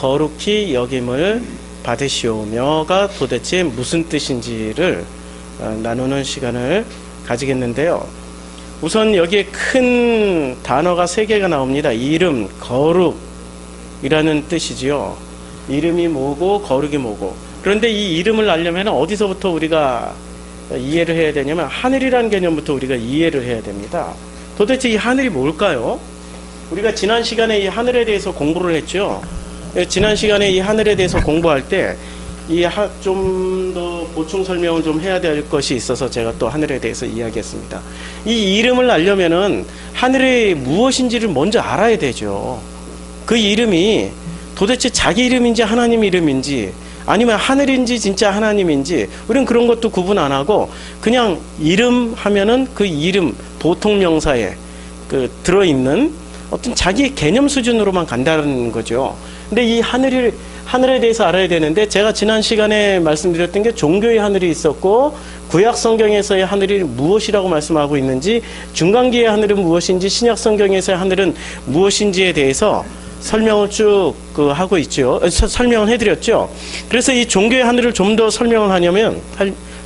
거룩히 여김을 받으시오며가 도대체 무슨 뜻인지를 나누는 시간을 가지겠는데요. 우선 여기에 큰 단어가 3개가 나옵니다. 이름, 거룩이라는 뜻이지요. 이름이 뭐고 거룩이 뭐고. 그런데 이 이름을 알려면 어디서부터 우리가 이해를 해야 되냐면 하늘이라는 개념부터 우리가 이해를 해야 됩니다. 도대체 이 하늘이 뭘까요? 우리가 지난 시간에 이 하늘에 대해서 공부를 했죠. 지난 시간에 이 하늘에 대해서 공부할 때 좀 더 보충 설명을 좀 해야 될 것이 있어서 제가 또 하늘에 대해서 이야기했습니다. 이 이름을 알려면은 하늘이 무엇인지를 먼저 알아야 되죠. 그 이름이 도대체 자기 이름인지 하나님 이름인지 아니면 하늘인지 진짜 하나님인지 우리는 그런 것도 구분 안 하고 그냥 이름 하면은 그 이름 보통 명사에 그 들어있는 어떤 자기 개념 수준으로만 간다는 거죠. 근데 이 하늘에 대해서 알아야 되는데 제가 지난 시간에 말씀드렸던 게 종교의 하늘이 있었고 구약 성경에서의 하늘이 무엇이라고 말씀하고 있는지 중간기의 하늘은 무엇인지 신약 성경에서의 하늘은 무엇인지에 대해서 설명을 쭉 하고 있죠. 설명을 해드렸죠. 그래서 이 종교의 하늘을 좀 더 설명을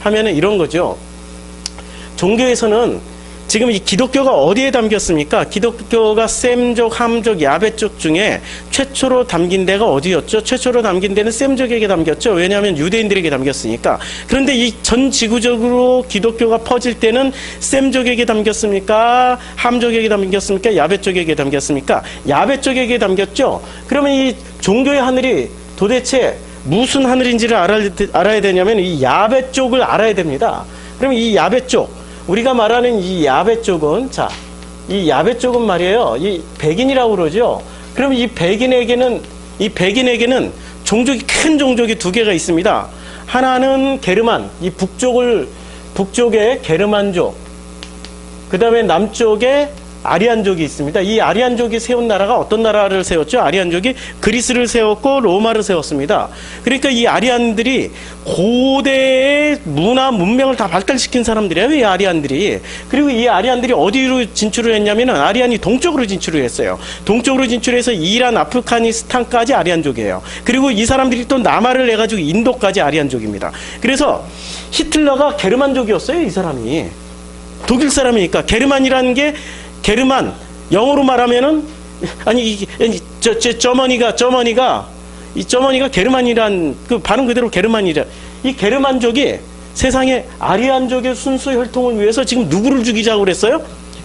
하면은 이런 거죠. 종교에서는 지금 이 기독교가 어디에 담겼습니까? 기독교가 셈족, 함족, 야베족 중에 최초로 담긴 데가 어디였죠? 최초로 담긴 데는 셈족에게 담겼죠. 왜냐하면 유대인들에게 담겼으니까. 그런데 이 전 지구적으로 기독교가 퍼질 때는 셈족에게 담겼습니까? 함족에게 담겼습니까? 야베족에게 담겼습니까? 야베족에게 담겼죠. 그러면 이 종교의 하늘이 도대체 무슨 하늘인지를 알아야 되냐면 이 야베족을 알아야 됩니다. 그럼 이 야베족, 우리가 말하는 이 야베 쪽은, 자, 이 야베 쪽은 말이에요. 이 백인이라고 그러죠. 그럼 이 백인에게는 종족이, 큰 종족이 2개가 있습니다. 하나는 게르만, 이 북쪽에 게르만족, 그 다음에 남쪽에 아리안족이 있습니다. 이 아리안족이 세운 나라가 어떤 나라를 세웠죠? 아리안족이 그리스를 세웠고 로마를 세웠습니다. 그러니까 이 아리안들이 고대의 문화, 문명을 다 발달시킨 사람들이에요. 이 아리안들이. 그리고 이 아리안들이 어디로 진출을 했냐면은 아리안이 동쪽으로 진출을 했어요. 동쪽으로 진출해서 이란, 아프가니스탄까지 아리안족이에요. 그리고 이 사람들이 또 남하를 해가지고 인도까지 아리안족입니다. 그래서 히틀러가 게르만족이었어요. 이 사람이. 독일 사람이니까. 게르만이라는 게 게르만, 영어로 말하면은, 저머니가 게르만이란, 그 발음 그대로 게르만이라. 이 게르만족이 세상에 아리안족의 순수 혈통을 위해서 지금 누구를 죽이자고 그랬어요?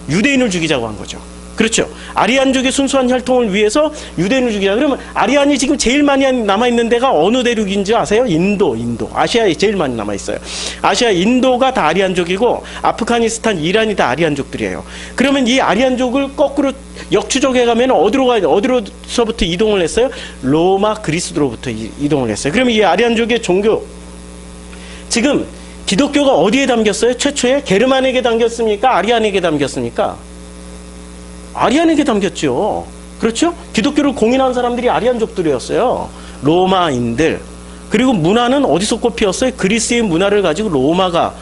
유대인을 죽이자고 한 거죠. 그렇죠. 아리안족의 순수한 혈통을 위해서 유대인을 죽이자. 그러면 아리안이 지금 제일 많이 남아있는 데가 어느 대륙인지 아세요? 인도. 아시아에 제일 많이 남아있어요. 아시아, 인도가 다 아리안족이고 아프가니스탄, 이란이 다 아리안족들이에요. 그러면 이 아리안족을 거꾸로 역추적해가면 어디로서부터 이동을 했어요? 로마, 그리스로부터 이동을 했어요. 그러면 이 아리안족의 종교, 지금 기독교가 어디에 담겼어요? 최초에 게르만에게 담겼습니까? 아리안에게 담겼습니까? 아리안에게 담겼죠. 그렇죠? 기독교를 공인한 사람들이 아리안족들이었어요. 로마인들. 그리고 문화는 어디서 꽃 피웠어요? 그리스의 문화를 가지고 로마가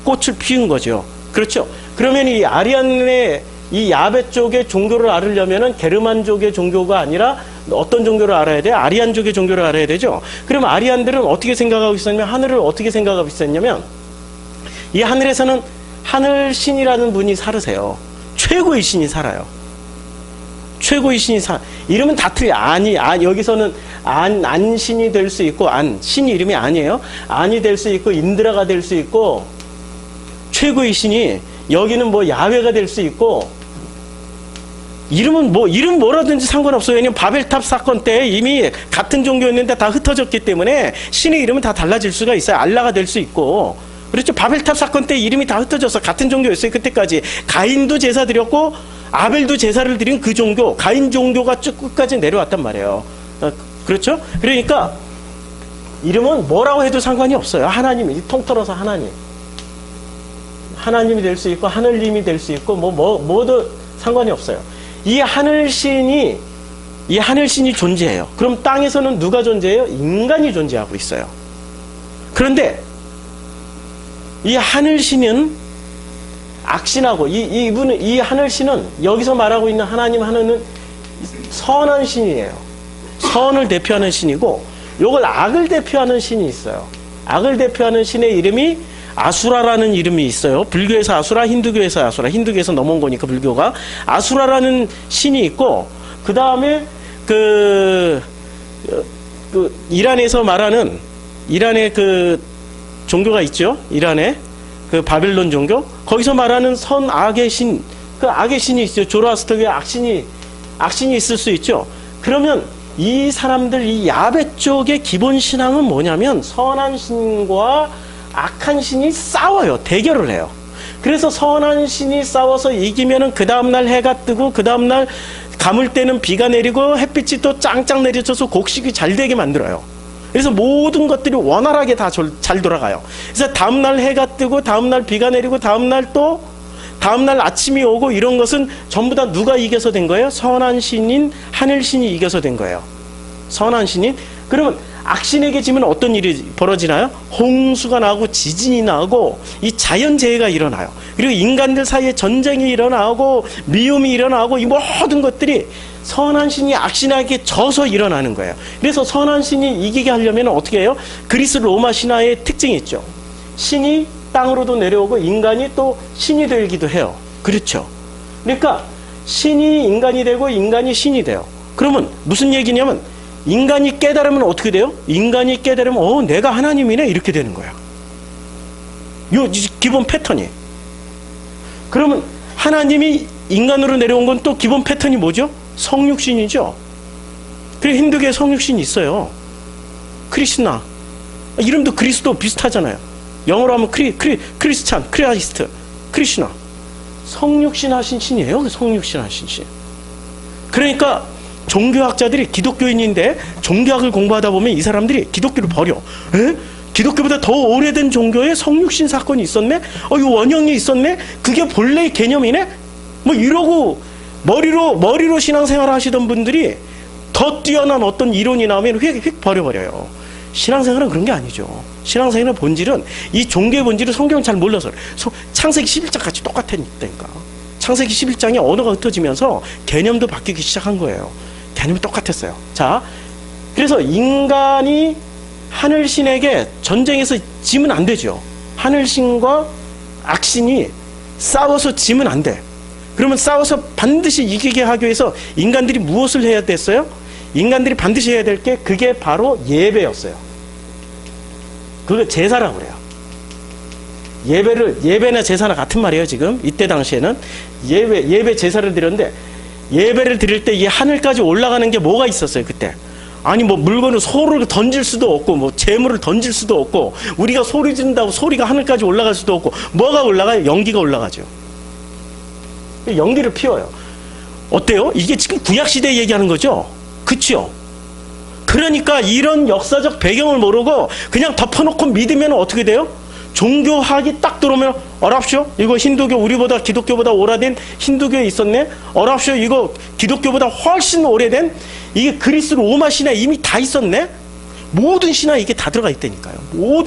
꽃을 피운 거죠. 그렇죠? 그러면 이 아리안의 이 야베 쪽의 종교를 알으려면은 게르만족의 종교가 아니라 어떤 종교를 알아야 돼요? 아리안족의 종교를 알아야 되죠. 그럼 아리안들은 어떻게 생각하고 있었냐면, 하늘을 어떻게 생각하고 있었냐면, 이 하늘에서는 하늘신이라는 분이 살으세요. 최고의 신이 살아요. 최고의 신이 이름은 다 틀려. 여기서는 안신이 될 수 있고, 신이 이름이 아니에요. 안이 될 수 있고, 인드라가 될 수 있고, 최고의 신이, 여기는 뭐 야훼가 될 수 있고, 이름 뭐라든지 상관없어요. 왜냐면 바벨탑 사건 때 이미 같은 종교였는데 다 흩어졌기 때문에 신의 이름은 다 달라질 수가 있어요. 알라가 될 수 있고. 그렇죠. 바벨탑 사건 때 이름이 다 흩어져서 같은 종교였어요. 그때까지. 가인도 제사 드렸고, 아벨도 제사를 드린 그 종교, 가인 종교가 쭉 끝까지 내려왔단 말이에요. 그렇죠? 그러니까 이름은 뭐라고 해도 상관이 없어요. 하나님이 통틀어서 하나님이 될 수 있고 하늘님이 될 수 있고 뭐도 상관이 없어요. 이 하늘신이 존재해요. 그럼 땅에서는 누가 존재해요? 인간이 존재하고 있어요. 그런데 이 하늘신은 악신하고 이 하늘신은 여기서 말하고 있는 하나님 하나는 선한 신이에요. 선을 대표하는 신이고, 요걸 악을 대표하는 신이 있어요. 악을 대표하는 신의 이름이 아수라라는 이름이 있어요. 불교에서 아수라, 힌두교에서 아수라. 힌두교에서 넘어온 거니까 불교가. 아수라라는 신이 있고, 그 다음에 이란에서 말하는, 이란의 그 종교가 있죠. 이란의 그 바벨론 종교. 거기서 말하는 선 악의 신, 그 악의 신이 있어요. 조로아스터교의 악신이 있을 수 있죠. 그러면 이 사람들, 이 야베 쪽의 기본 신앙은 뭐냐면 선한 신과 악한 신이 싸워요. 대결을 해요. 그래서 선한 신이 싸워서 이기면은 그 다음날 해가 뜨고, 그 다음날 가물 때는 비가 내리고, 햇빛이 또 짱짱 내려져서 곡식이 잘 되게 만들어요. 그래서 모든 것들이 원활하게 다 잘 돌아가요. 그래서 다음날 해가 뜨고, 다음날 비가 내리고, 다음날 아침이 오고, 이런 것은 전부 다 누가 이겨서 된 거예요? 선한 신인 하늘신이 이겨서 된 거예요. 선한 신인. 그러면 악신에게 지면 어떤 일이 벌어지나요? 홍수가 나고, 지진이 나고, 이 자연재해가 일어나요. 그리고 인간들 사이에 전쟁이 일어나고, 미움이 일어나고, 이 모든 것들이 선한 신이 악신에게 져서 일어나는 거예요. 그래서 선한 신이 이기게 하려면 어떻게 해요? 그리스 로마 신화의 특징이 있죠. 신이 땅으로도 내려오고, 인간이 또 신이 되기도 해요. 그렇죠. 그러니까 신이 인간이 되고, 인간이 신이 돼요. 그러면 무슨 얘기냐면, 인간이 깨달으면 어떻게 돼요? 인간이 깨달으면 내가 하나님이네, 이렇게 되는 거야. 요 기본 패턴이. 그러면 하나님이 인간으로 내려온 건 또 기본 패턴이 뭐죠? 성육신이죠. 그리고 힌두교에 성육신이 있어요. 크리스나. 이름도 그리스도 비슷하잖아요. 영어로 하면 크리스찬, 크리스트, 크리스나. 성육신 하신 신이에요. 성육신 하신 신. 그러니까 종교학자들이, 기독교인인데 종교학을 공부하다 보면 이 사람들이 기독교를 버려. 에? 기독교보다 더 오래된 종교에 성육신 사건이 있었네? 이 원형이 있었네? 그게 본래의 개념이네? 뭐 이러고 머리로 신앙생활 하시던 분들이 더 뛰어난 어떤 이론이 나오면 휙 버려버려요. 신앙생활은 그런 게 아니죠. 신앙생활의 본질은, 이 종교의 본질은 성경을 잘 몰라서 그래요. 창세기 11장 같이 똑같으니까. 창세기 11장에 언어가 흩어지면서 개념도 바뀌기 시작한 거예요. 개념이 똑같았어요. 자, 그래서 인간이 하늘신에게 전쟁에서 지면 안 되죠. 하늘신과 악신이 싸워서 지면 안 돼. 그러면 싸워서 반드시 이기게 하기 위해서 인간들이 무엇을 해야 됐어요? 인간들이 반드시 해야 될 게, 그게 바로 예배였어요. 그거 제사라고 그래요. 예배나 제사나 같은 말이에요. 지금 이때 당시에는 예배 제사를 드렸는데, 예배를 드릴 때 이 하늘까지 올라가는 게 뭐가 있었어요? 그때 아니 뭐 물건을 소를 던질 수도 없고, 뭐 재물을 던질 수도 없고, 우리가 소리 지른다고 소리가 하늘까지 올라갈 수도 없고, 뭐가 올라가요? 연기가 올라가죠. 연기를 피워요. 어때요? 이게 지금 구약시대 얘기하는 거죠? 그쵸? 그러니까 이런 역사적 배경을 모르고 그냥 덮어놓고 믿으면 어떻게 돼요? 종교학이 딱 들어오면, 어랍쇼? 이거 힌두교, 우리보다 기독교보다 오래된 힌두교에 있었네? 어랍쇼? 이거 기독교보다 훨씬 오래된 이게 그리스 로마 신화에 이미 다 있었네? 모든 신화에 이게 다 들어가 있다니까요.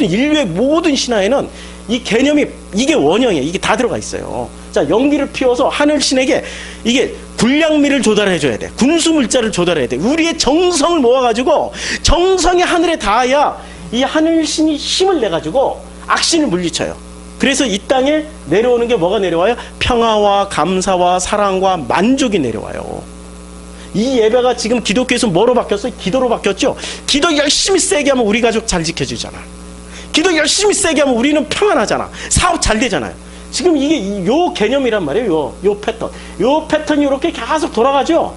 인류의 모든 신화에는 이 개념이, 이게 원형이에요. 이게 다 들어가 있어요. 자, 연기를 피워서 하늘신에게 이게 군량미를 조달해줘야 돼. 군수물자를 조달해야 돼. 우리의 정성을 모아가지고 정성이 하늘에 닿아야 이 하늘신이 힘을 내가지고 악신을 물리쳐요. 그래서 이 땅에 내려오는 게 뭐가 내려와요? 평화와 감사와 사랑과 만족이 내려와요. 이 예배가 지금 기독교에서 뭐로 바뀌었어요? 기도로 바뀌었죠. 기도 열심히 세게 하면 우리 가족 잘 지켜주잖아. 기도 열심히 세게 하면 우리는 평안하잖아. 사업 잘 되잖아요. 지금 이게 요 개념이란 말이에요. 요 패턴. 요 패턴이 이렇게 계속 돌아가죠.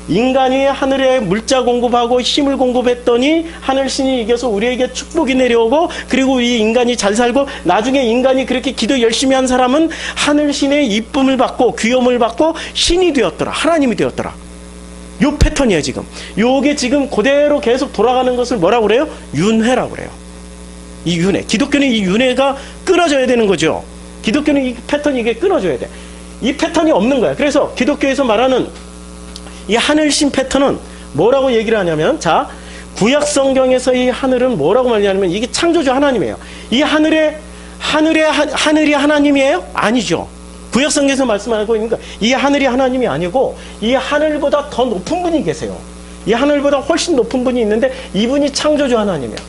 인간이 하늘에 물자 공급하고 힘을 공급했더니 하늘신이 이겨서 우리에게 축복이 내려오고, 그리고 이 인간이 잘 살고, 나중에 인간이 그렇게 기도 열심히 한 사람은 하늘신의 이쁨을 받고 귀염을 받고 신이 되었더라. 하나님이 되었더라. 요 패턴이에요. 지금 요게 지금 그대로 계속 돌아가는 것을 뭐라고 그래요? 윤회라고 그래요. 이 윤회. 기독교는 이 윤회가 끊어져야 되는 거죠. 기독교는 이 패턴이 이게 끊어져야 돼. 이 패턴이 없는 거야. 그래서 기독교에서 말하는 이 하늘신 패턴은 뭐라고 얘기를 하냐면, 자, 구약 성경에서 이 하늘은 뭐라고 말하냐면, 이게 창조주 하나님이에요. 이 하늘이 하나님이에요? 아니죠. 구약 성경에서 말씀하고 있는 거, 이 하늘이 하나님이 아니고 이 하늘보다 더 높은 분이 계세요. 이 하늘보다 훨씬 높은 분이 있는데 이분이 창조주 하나님이에요.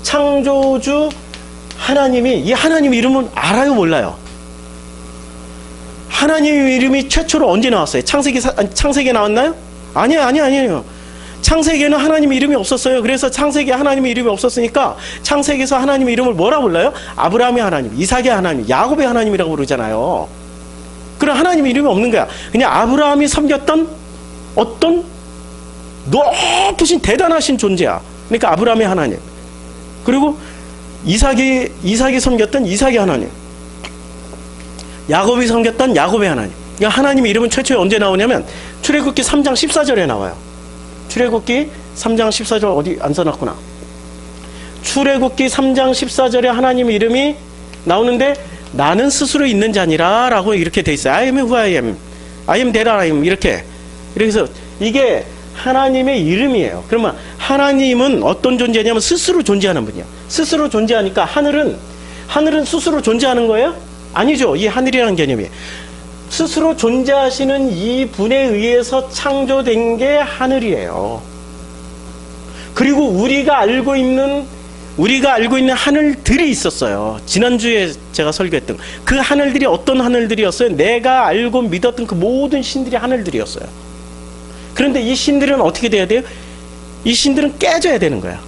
창조주 하나님이, 이 하나님 이름은 알아요, 몰라요? 하나님 이름이 최초로 언제 나왔어요? 창세기에 나왔나요? 아니에요. 창세기에는 하나님 이름이 없었어요. 그래서 창세기에 하나님 이름이 없었으니까 창세기에서 하나님 이름을 뭐라 불러요? 아브라함의 하나님, 이삭의 하나님, 야곱의 하나님이라고 부르잖아요. 그럼 하나님 이름이 없는 거야. 그냥 아브라함이 섬겼던 어떤 높으신 대단하신 존재야. 그러니까 아브라함의 하나님. 그리고 이삭이 섬겼던 이삭의 하나님, 야곱이 섬겼던 야곱의 하나님. 그러니까 하나님의 이름은 최초에 언제 나오냐면 출애굽기 3장 14절에 나와요. 출애굽기 3장 14절 어디 안 써놨구나. 출애굽기 3장 14절에 하나님의 이름이 나오는데 나는 스스로 있는 자니라 라고 이렇게 돼 있어요. I am who I am. I am that I am. 이렇게. 그래서 이게 하나님의 이름이에요. 그러면 하나님은 어떤 존재냐면 스스로 존재하는 분이야. 스스로 존재하니까 하늘은 스스로 존재하는 거예요? 아니죠. 이 하늘이라는 개념이 스스로 존재하시는 이 분에 의해서 창조된 게 하늘이에요. 그리고 우리가 알고 있는 하늘들이 있었어요. 지난주에 제가 설교했던 그 하늘들이 어떤 하늘들이었어요? 내가 알고 믿었던 그 모든 신들이 하늘들이었어요. 그런데 이 신들은 어떻게 돼야 돼요? 이 신들은 깨져야 되는 거야.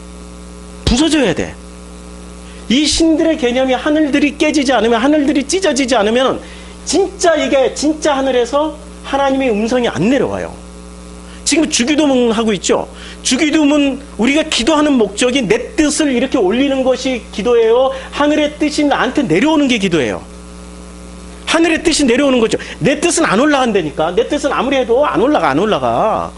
부서져야 돼. 이 신들의 개념이 하늘들이 깨지지 않으면, 하늘들이 찢어지지 않으면 진짜 하늘에서 하나님의 음성이 안 내려와요. 지금 주기도문 하고 있죠. 주기도문 우리가 기도하는 목적이 내 뜻을 이렇게 올리는 것이 기도예요. 하늘의 뜻이 나한테 내려오는 게 기도예요. 하늘의 뜻이 내려오는 거죠. 내 뜻은 안 올라간다니까. 내 뜻은 아무리 해도 안 올라가.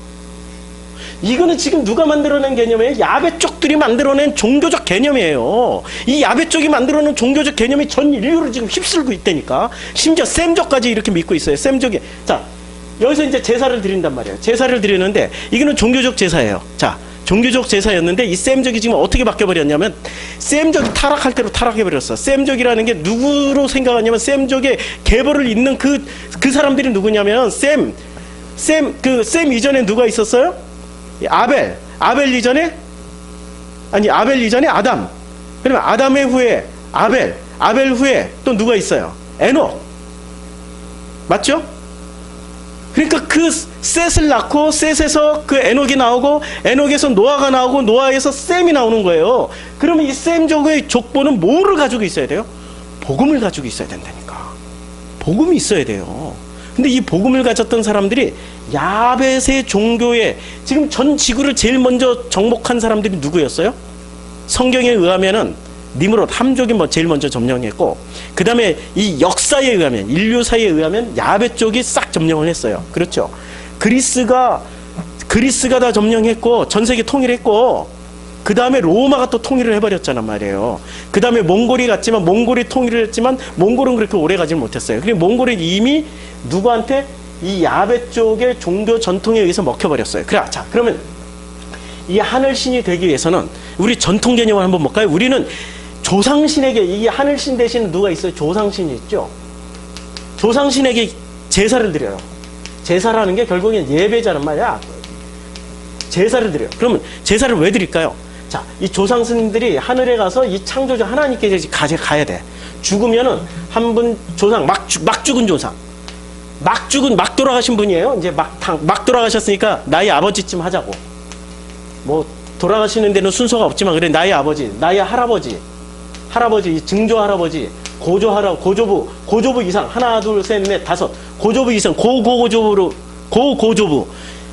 이거는 지금 누가 만들어낸 개념이에요? 야베 쪽들이 만들어낸 종교적 개념이에요. 이 야베 쪽이 만들어낸 종교적 개념이 전 인류를 지금 휩쓸고 있다니까. 심지어 셈족까지 이렇게 믿고 있어요. 셈족이. 자, 여기서 이제 제사를 드린단 말이에요. 제사를 드리는데 이거는 종교적 제사예요. 자, 종교적 제사였는데 이 셈족이 지금 어떻게 바뀌어버렸냐면 셈족이 타락할 대로 타락해버렸어. 셈족이라는 게 누구로 생각하냐면 셈족의 계보를 잇는 그 사람들이 누구냐면 셈 이전에 누가 있었어요? 아벨 이전에 아담. 그러면 아담의 후에 아벨 후에 또 누가 있어요? 에녹. 맞죠? 그러니까 그 셋을 낳고 셋에서 그 에녹이 나오고 에녹에서 노아가 나오고 노아에서 셈이 나오는 거예요. 그러면 이 셈족의 족보는 뭐를 가지고 있어야 돼요? 복음을 가지고 있어야 된다니까. 복음이 있어야 돼요. 근데 이 복음을 가졌던 사람들이 야벳의 종교에 지금 전 지구를 제일 먼저 정복한 사람들이 누구였어요? 성경에 의하면은 니므롯 함족이 제일 먼저 점령했고, 그 다음에 이 역사에 의하면, 인류사에 의하면 야벳 쪽이 싹 점령을 했어요. 그렇죠? 그리스가 다 점령했고 전 세계 통일했고, 그 다음에 로마가 또 통일을 해버렸잖아 말이에요. 그 다음에 몽골이 통일을 했지만 몽골은 그렇게 오래 가지 못했어요. 그리고 몽골은 이미 누구한테? 이 야벳 쪽의 종교 전통에 의해서 먹혀버렸어요. 그래, 자, 그러면 이 하늘신이 되기 위해서는 우리 전통 개념을 한번 볼까요? 우리는 조상신에게, 이 하늘신 대신 누가 있어요? 조상신이 있죠. 조상신에게 제사를 드려요. 제사라는 게 결국엔 예배자란 말이야. 제사를 드려요. 그러면 제사를 왜 드릴까요? 자, 이 조상스님들이 하늘에 가서 이 창조주 하나님께 가야 돼. 죽으면은 한 분 조상, 막 죽은 조상. 막 돌아가신 분이에요. 이제 막 돌아가셨으니까 나의 아버지쯤 하자고. 뭐 돌아가시는 데는 순서가 없지만 그래, 나의 아버지, 나의 할아버지, 증조 할아버지, 고조부 이상, 하나 둘 셋 넷 다섯, 고조부 이상, 고고조부.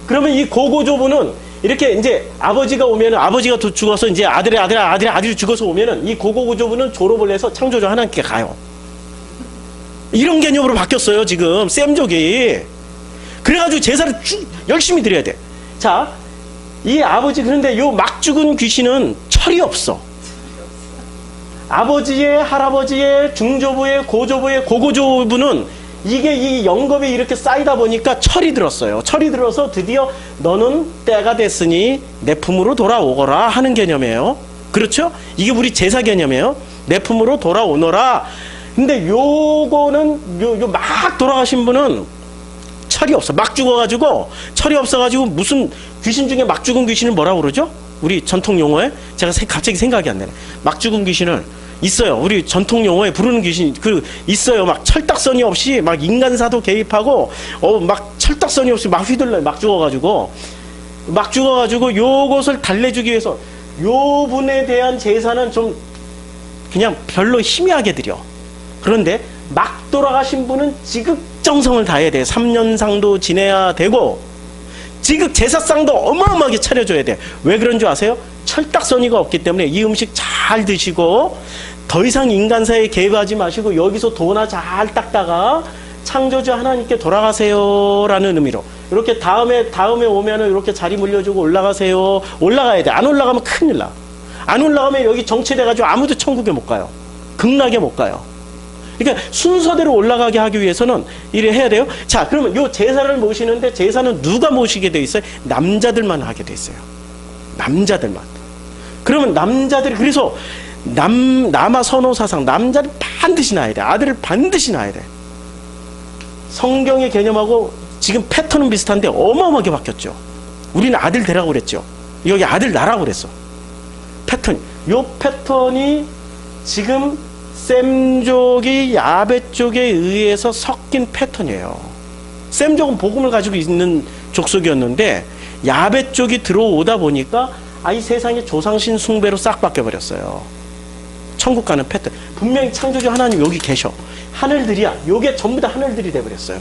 그러면 이 고고조부는 이렇게 이제 아버지가 오면은, 아버지가 죽어서 이제 아들이 죽어서 오면은 이 고고조부는 졸업을 해서 창조주 하나님께 가요. 이런 개념으로 바뀌었어요 지금 셈족이. 그래가지고 제사를 열심히 드려야 돼. 자, 이 아버지, 그런데 요 막 죽은 귀신은 철이 없어. 아버지의, 할아버지의, 중조부의, 고조부의, 고고조부는 이게 이 영겁이 이렇게 쌓이다 보니까 철이 들었어요. 철이 들어서 드디어 너는 때가 됐으니 내 품으로 돌아오거라 하는 개념이에요. 그렇죠? 이게 우리 제사 개념이에요. 내 품으로 돌아오너라. 근데 요거는 막 돌아가신 분은 철이 없어. 막 죽어가지고 철이 없어가지고 무슨 귀신 중에 막 죽은 귀신을 뭐라고 그러죠? 우리 전통 용어에 제가 갑자기 생각이 안 나네. 막 죽은 귀신을 있어요. 우리 전통 용어에 부르는 귀신 있어요. 막 철딱서니 없이 막 인간사도 개입하고 막 철딱서니 없이 막 휘둘러요. 막 죽어가지고 요것을 달래주기 위해서 요 분에 대한 제사는 좀 그냥 별로 희미하게 드려. 그런데 막 돌아가신 분은 지극정성을 다해야 돼요. 3년상도 지내야 되고 지극 제사상도 어마어마하게 차려줘야 돼. 왜 그런 줄 아세요? 철딱서니가 없기 때문에 이 음식 잘 드시고 더 이상 인간사에 개입하지 마시고 여기서 도나 잘 닦다가 창조주 하나님께 돌아가세요 라는 의미로 이렇게 다음에 오면은 이렇게 자리 물려주고 올라가세요. 올라가야 돼. 안 올라가면 큰일 나. 안 올라가면 여기 정체돼가지고 아무도 천국에 못 가요. 극락에 못 가요. 그러니까 순서대로 올라가게 하기 위해서는 이래 해야 돼요. 자, 그러면 요 제사를 모시는데 제사는 누가 모시게 돼 있어요? 남자들만 하게 돼 있어요. 남자들만. 그러면 남자들이 그래서 남아 선호 사상 남자를 반드시 낳아야 돼. 아들을 반드시 낳아야 돼. 성경의 개념하고 지금 패턴은 비슷한데 어마어마하게 바뀌었죠. 우리는 아들 되라고 그랬죠. 여기 아들 낳으라고 그랬어. 패턴. 요 패턴이 지금 셈족이 야베 쪽에 의해서 섞인 패턴이에요. 셈족은 복음을 가지고 있는 족속이었는데 야베 쪽이 들어오다 보니까 이 세상의 조상신 숭배로 싹 바뀌어버렸어요. 천국 가는 패턴. 분명히 창조주 하나님 여기 계셔. 하늘들이야. 요게 전부 다 하늘들이 돼버렸어요.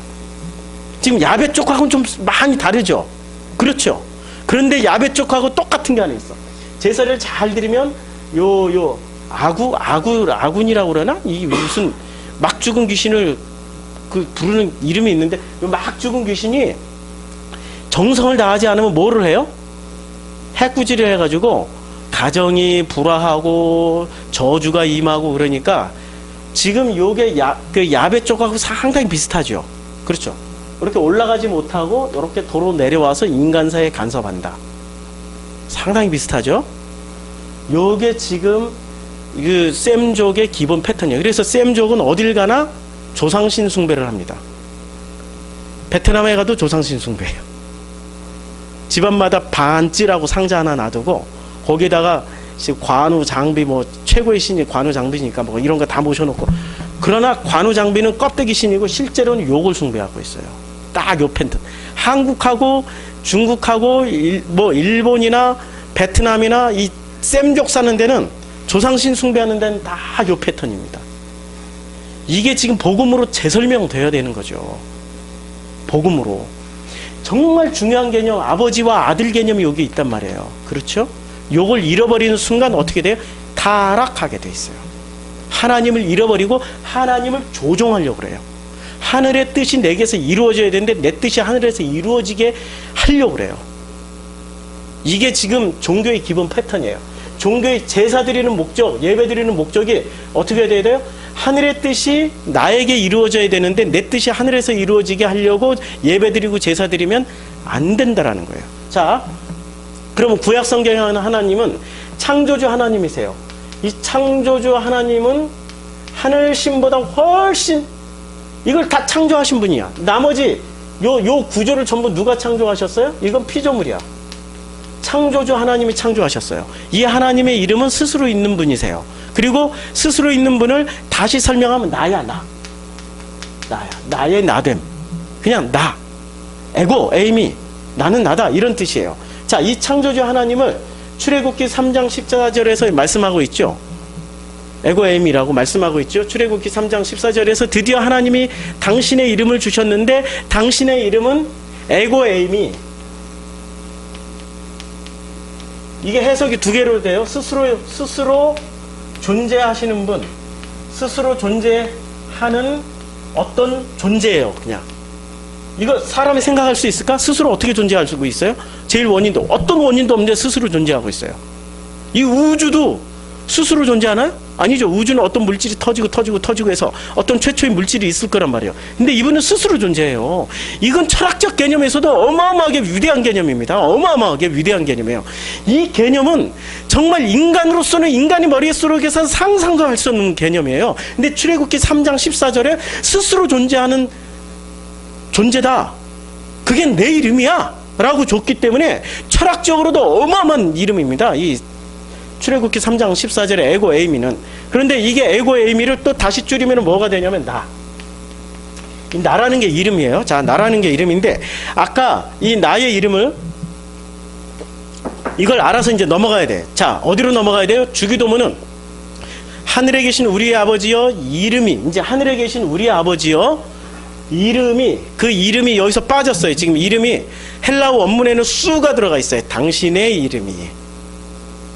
지금 야베 쪽하고는 좀 많이 다르죠. 그렇죠. 그런데 야베 쪽하고 똑같은 게 하나 있어. 제사를 잘 드리면 아군이라고 그러나? 이 무슨 막 죽은 귀신을 부르는 이름이 있는데 막 죽은 귀신이 정성을 다하지 않으면 뭐를 해요? 해꾸지를 해가지고 가정이 불화하고 저주가 임하고 그러니까 지금 요게 야베 쪽하고 상당히 비슷하죠. 그렇죠. 이렇게 올라가지 못하고 이렇게 도로 내려와서 인간사에 간섭한다. 상당히 비슷하죠. 요게 지금 셈족의 기본 패턴이에요. 그래서 셈족은 어딜 가나 조상신 숭배를 합니다. 베트남에 가도 조상신 숭배예요. 집안마다 반찌라고 상자 하나 놔두고 거기에다가 관우 장비 최고의 신이 관우 장비니까 이런 거 다 모셔놓고 그러나 관우 장비는 껍데기 신이고 실제로는 욕을 숭배하고 있어요. 딱 요 패턴. 한국하고 중국하고 일본이나 베트남이나 이 셈족 사는 데는 조상신 숭배하는 데는 다 요 패턴입니다. 이게 지금 복음으로 재설명돼야 되는 거죠. 복음으로. 정말 중요한 개념, 아버지와 아들 개념이 여기 있단 말이에요. 그렇죠? 요걸 잃어버리는 순간 어떻게 돼요? 타락하게 돼 있어요. 하나님을 잃어버리고 하나님을 조종하려고 그래요. 하늘의 뜻이 내게서 이루어져야 되는데 내 뜻이 하늘에서 이루어지게 하려고 그래요. 이게 지금 종교의 기본 패턴이에요. 종교의 제사 드리는 목적, 예배 드리는 목적이 어떻게 돼야 돼요? 하늘의 뜻이 나에게 이루어져야 되는데 내 뜻이 하늘에서 이루어지게 하려고 예배 드리고 제사 드리면 안 된다라는 거예요. 자, 그러면 구약 성경에 하나님은 창조주 하나님이세요. 이 창조주 하나님은 하늘 신보다 훨씬 이걸 다 창조하신 분이야. 나머지 요 구조를 전부 누가 창조하셨어요? 이건 피조물이야. 창조주 하나님이 창조하셨어요. 이 하나님의 이름은 스스로 있는 분이세요. 그리고 스스로 있는 분을 다시 설명하면 나야. 나의 나됨. 그냥 나. 에고, 에이미. 나는 나다. 이런 뜻이에요. 자, 이 창조주 하나님을 출애굽기 3장 14절에서 말씀하고 있죠. 에고 에임이라고 말씀하고 있죠. 출애굽기 3장 14절에서 드디어 하나님이 당신의 이름을 주셨는데 당신의 이름은 에고 에임이 이게 해석이 두 개로 돼요. 스스로 존재하시는 분, 스스로 존재하는 어떤 존재예요. 그냥 이거 사람이 생각할 수 있을까? 스스로 어떻게 존재할 수 있어요? 제일 원인도 어떤 원인도 없는데 스스로 존재하고 있어요. 이 우주도 스스로 존재하나요? 아니죠. 우주는 어떤 물질이 터지고 해서 어떤 최초의 물질이 있을 거란 말이에요. 근데 이분은 스스로 존재해요. 이건 철학적 개념에서도 어마어마하게 위대한 개념입니다. 어마어마하게 위대한 개념이에요. 이 개념은 정말 인간으로서는 인간이 머릿속에서 상상도 할 수 없는 개념이에요. 근데 출애굽기 3장 14절에 스스로 존재하는 존재다. 그게 내 이름이야. 라고 줬기 때문에 철학적으로도 어마어마한 이름입니다. 이 출애굽기 3장 14절에 에고 에이미는. 그런데 이게 에고 에이미를 또 다시 줄이면 뭐가 되냐면 나. 이 나라는 게 이름이에요. 자, 나라는 게 이름인데 아까 이 나의 이름을 이걸 알아서 이제 넘어가야 돼. 자, 어디로 넘어가야 돼요? 주기도문은 하늘에 계신 우리의 아버지여 이름이 이제 하늘에 계신 우리의 아버지여 이름이 그 이름이 여기서 빠졌어요. 지금 이름이 헬라어 원문에는 수가 들어가 있어요. 당신의 이름이.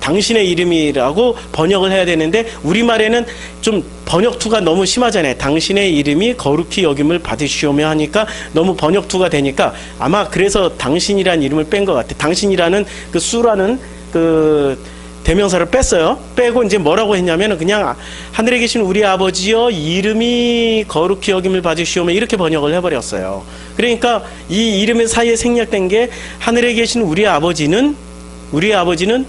당신의 이름이라고 번역을 해야 되는데 우리말에는 좀 번역투가 너무 심하잖아요. 당신의 이름이 거룩히 여김을 받으시오며 하니까 너무 번역투가 되니까 아마 그래서 당신이라는 이름을 뺀 것 같아요. 당신이라는 그 수라는 그 대명사를 뺐어요. 빼고 이제 뭐라고 했냐면 그냥 하늘에 계신 우리 아버지여 이름이 거룩히 여김을 받으시오며 이렇게 번역을 해버렸어요. 그러니까 이 이름의 사이에 생략된 게 하늘에 계신 우리 아버지는 우리 아버지는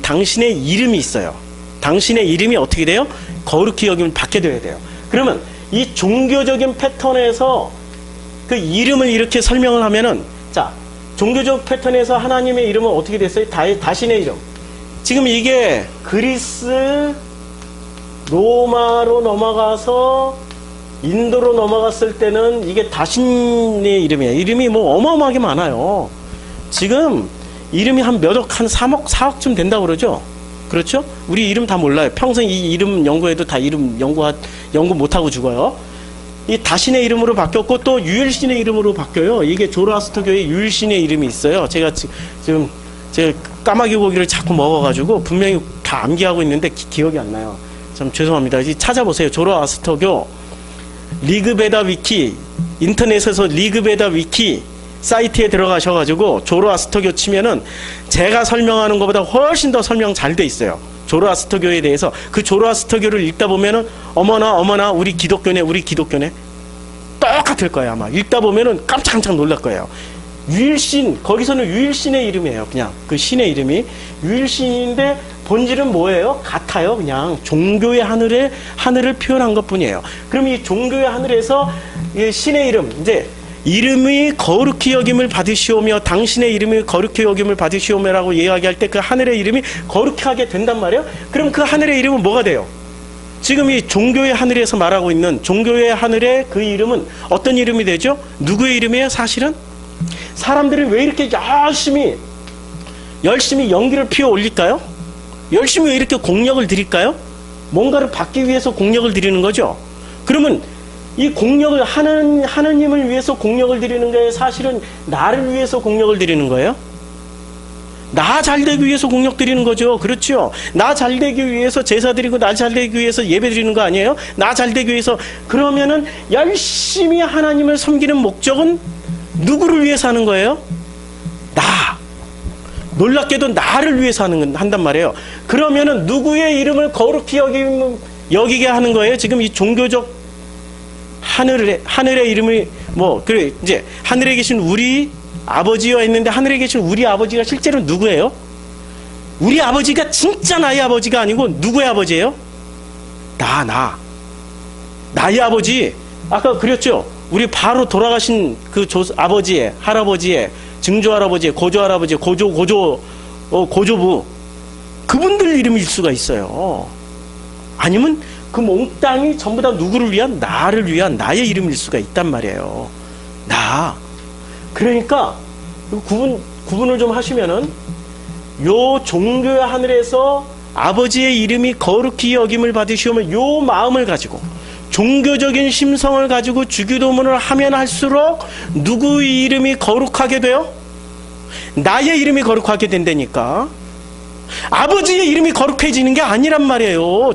당신의 이름이 있어요. 당신의 이름이 어떻게 돼요? 거룩히 여김을 받게 돼야 돼요. 그러면 이 종교적인 패턴에서 그 이름을 이렇게 설명을 하면은 자, 종교적 패턴에서 하나님의 이름은 어떻게 됐어요? 다신의 이름. 지금 이게 그리스, 로마로 넘어가서 인도로 넘어갔을 때는 이게 다신의 이름이에요. 이름이 뭐 어마어마하게 많아요. 지금 이름이 한 3억쯤 된다고 그러죠? 그렇죠? 우리 이름 다 몰라요. 평생 이 이름 연구해도 다 이름 연구 못하고 죽어요. 이 다신의 이름으로 바뀌었고 또 유일신의 이름으로 바뀌어요. 이게 조로아스터교의 유일신의 이름이 있어요. 제가 지금 까마귀 고기를 자꾸 먹어가지고 분명히 다 암기하고 있는데 기억이 안 나요. 참 죄송합니다. 찾아보세요. 조로아스터교 리그베다 위키 인터넷에서 리그베다 위키 사이트에 들어가셔가지고 조로아스터교 치면은 제가 설명하는 것보다 훨씬 더 설명 잘 돼 있어요. 조로아스터교에 대해서. 그 조로아스터교를 읽다 보면은 어머나 우리 기독교네 똑같을 거예요. 아마 읽다 보면은 깜짝깜짝 놀랄 거예요. 유일신, 거기서는 유일신의 이름이에요. 그냥 그 신의 이름이 유일신인데 본질은 뭐예요? 같아요. 그냥 종교의 하늘을 표현한 것뿐이에요. 그럼 이 종교의 하늘에서 이 신의 이름 이제 이름이 거룩히 여김을 받으시오며 당신의 이름이 거룩히 여김을 받으시오며라고 이야기할 때 그 하늘의 이름이 거룩하게 된단 말이에요. 그럼 그 하늘의 이름은 뭐가 돼요? 지금 이 종교의 하늘에서 말하고 있는 종교의 하늘의 그 이름은 어떤 이름이 되죠? 누구의 이름이에요? 사실은 사람들이 왜 이렇게 열심히 연기를 피워 올릴까요? 열심히 왜 이렇게 공력을 드릴까요? 뭔가를 받기 위해서 공력을 드리는 거죠. 그러면 이 공력을 하느님을 위해서 공력을 드리는 게 사실은 나를 위해서 공력을 드리는 거예요. 나 잘되기 위해서 공력 드리는 거죠. 그렇죠. 나 잘되기 위해서 제사 드리고 나 잘되기 위해서 예배 드리는 거 아니에요? 나 잘되기 위해서. 그러면은 열심히 하나님을 섬기는 목적은 누구를 위해서 하는 거예요? 나. 놀랍게도 나를 위해서 한단 말이에요. 그러면은 누구의 이름을 거룩히 여기게 하는 거예요? 지금 이 종교적 하늘의 이름이 그래 이제 하늘에 계신 우리 아버지와 있는데 하늘에 계신 우리 아버지가 실제로 누구예요? 우리 아버지가 진짜 나의 아버지가 아니고 누구의 아버지예요? 나의 아버지. 아까 그랬죠? 우리 바로 돌아가신 그 아버지의 할아버지의 증조할아버지의 고조할아버지의 고조부 그분들 이름일 수가 있어요. 아니면 그 몽땅이 전부 다 누구를 위한? 나를 위한 나의 이름일 수가 있단 말이에요. 나. 그러니까 구분을 좀 하시면은 요 종교의 하늘에서 아버지의 이름이 거룩히 여김을 받으시오면 요 마음을 가지고 종교적인 심성을 가지고 주기도문을 하면 할수록 누구의 이름이 거룩하게 돼요? 나의 이름이 거룩하게 된다니까. 아버지의 이름이 거룩해지는 게 아니란 말이에요.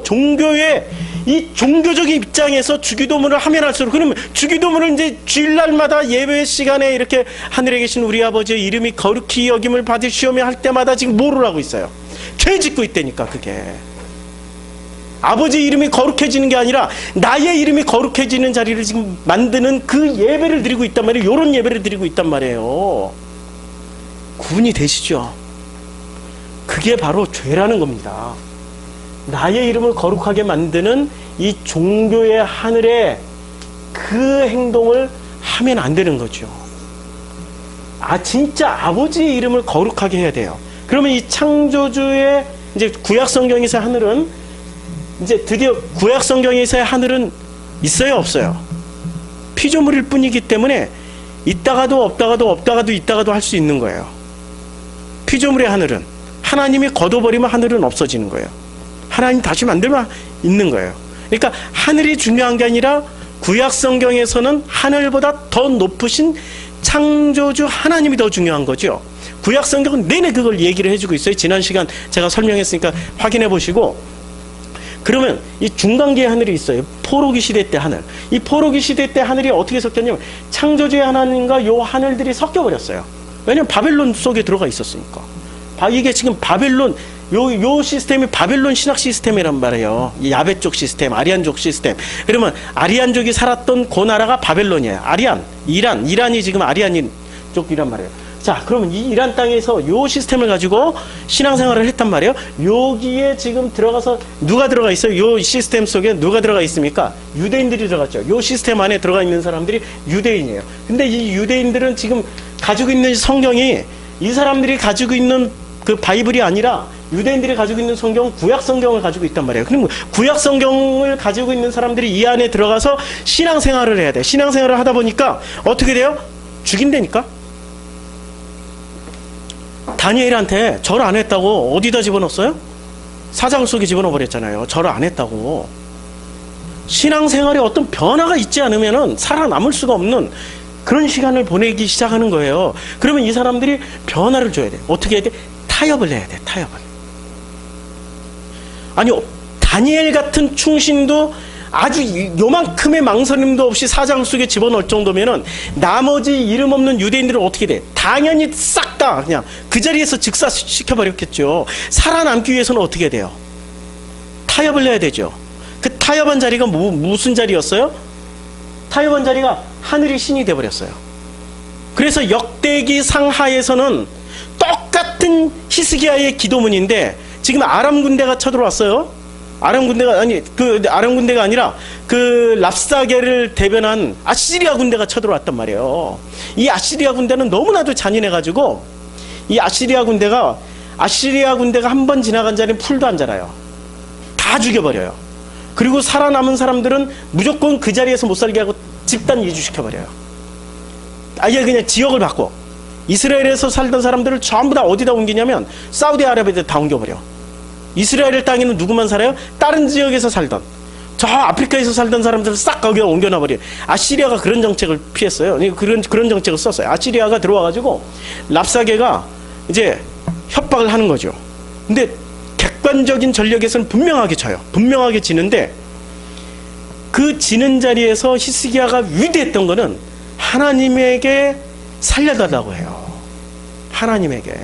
이 종교적인 입장에서 주기도문을 하면 할수록, 그러면 주기도문을 이제 주일날마다 예배 시간에 이렇게 하늘에 계신 우리 아버지의 이름이 거룩히 여김을 받으시오며 할 때마다 지금 뭐를 하고 있어요? 죄 짓고 있다니까. 그게 아버지 이름이 거룩해지는 게 아니라 나의 이름이 거룩해지는 자리를 지금 만드는 그 예배를 드리고 있단 말이에요. 요런 예배를 드리고 있단 말이에요. 구분이 되시죠? 그게 바로 죄라는 겁니다. 나의 이름을 거룩하게 만드는 이 종교의 하늘에 그 행동을 하면 안 되는 거죠. 진짜 아버지의 이름을 거룩하게 해야 돼요. 그러면 이 창조주의 이제 구약 성경에서의 하늘은 이제 드디어 구약 성경에서의 하늘은 있어요, 없어요? 피조물일 뿐이기 때문에 있다가도 없다가도 없다가도 있다가도 할 수 있는 거예요. 피조물의 하늘은 하나님이 걷어버리면 하늘은 없어지는 거예요. 하나님 다시 만들면 있는 거예요. 그러니까 하늘이 중요한 게 아니라 구약 성경에서는 하늘보다 더 높으신 창조주 하나님이 더 중요한 거죠. 구약 성경은 내내 그걸 얘기를 해주고 있어요. 지난 시간 제가 설명했으니까 확인해 보시고. 그러면 이 중간기의 하늘이 있어요. 포로기 시대 때 하늘. 이 포로기 시대 때 하늘이 어떻게 섞였냐면 창조주의 하나님과 요 하늘들이 섞여버렸어요. 왜냐면 바벨론 속에 들어가 있었으니까. 이게 지금 바벨론 요 시스템이 바벨론 신학 시스템이란 말이에요. 이 야베 쪽 시스템, 아리안족 시스템. 그러면 아리안족이 살았던 그 나라가 바벨론이에요. 이란이 지금 아리안 쪽이란 말이에요. 자, 그러면 이 이란 땅에서 요 시스템을 가지고 신앙생활을 했단 말이에요. 여기에 지금 들어가서 누가 들어가 있어요? 요 시스템 속에 누가 들어가 있습니까? 유대인들이 들어갔죠. 요 시스템 안에 들어가 있는 사람들이 유대인이에요. 근데 이 유대인들은 지금 가지고 있는 성경이 이 사람들이 가지고 있는 그 바이블이 아니라 유대인들이 가지고 있는 성경은 구약 성경을 가지고 있단 말이에요. 그럼 구약 성경을 가지고 있는 사람들이 이 안에 들어가서 신앙생활을 해야 돼. 신앙생활을 하다 보니까 어떻게 돼요? 죽인다니까? 다니엘한테 절 안 했다고 어디다 집어넣었어요? 사자굴 속에 집어넣어 버렸잖아요. 절을 안 했다고. 신앙생활에 어떤 변화가 있지 않으면 살아남을 수가 없는 그런 시간을 보내기 시작하는 거예요. 그러면 이 사람들이 변화를 줘야 돼. 어떻게 해야 돼? 타협을 해야 돼. 타협을. 아니, 다니엘 같은 충신도 아주 요만큼의 망설임도 없이 사자굴 속에 집어넣을 정도면은 나머지 이름 없는 유대인들은 어떻게 돼? 당연히 싹 다 그냥 그 자리에서 즉사시켜버렸겠죠. 살아남기 위해서는 어떻게 돼요? 타협을 해야 되죠. 그 타협한 자리가 무슨 자리였어요? 타협한 자리가 하늘의 신이 돼버렸어요. 그래서 역대기 상하에서는 똑같은 히스기야의 기도문인데 지금 아람 군대가 쳐들어왔어요. 아람 군대가 아니라 그 랍사게를 대변한 아시리아 군대가 쳐들어왔단 말이에요. 이 아시리아 군대는 너무나도 잔인해가지고 이 아시리아 군대가 한 번 지나간 자리는 풀도 안 자라요. 다 죽여버려요. 그리고 살아남은 사람들은 무조건 그 자리에서 못 살게 하고 집단 이주시켜버려요. 아예 그냥 지역을 바꿔. 이스라엘에서 살던 사람들을 전부 다 어디다 옮기냐면 사우디아라비아에 다 옮겨버려. 이스라엘 땅에는 누구만 살아요? 다른 지역에서 살던 저 아프리카에서 살던 사람들을 싹 거기다 옮겨놔버려요. 아시리아가 그런 정책을 피했어요. 그런 정책을 썼어요. 아시리아가 들어와가지고 랍사게가 이제 협박을 하는 거죠. 근데 객관적인 전력에서는 분명하게 져요. 분명하게 지는데 그 지는 자리에서 히스기야가 위대했던 거는 하나님에게 살려달라고 해요. 하나님에게.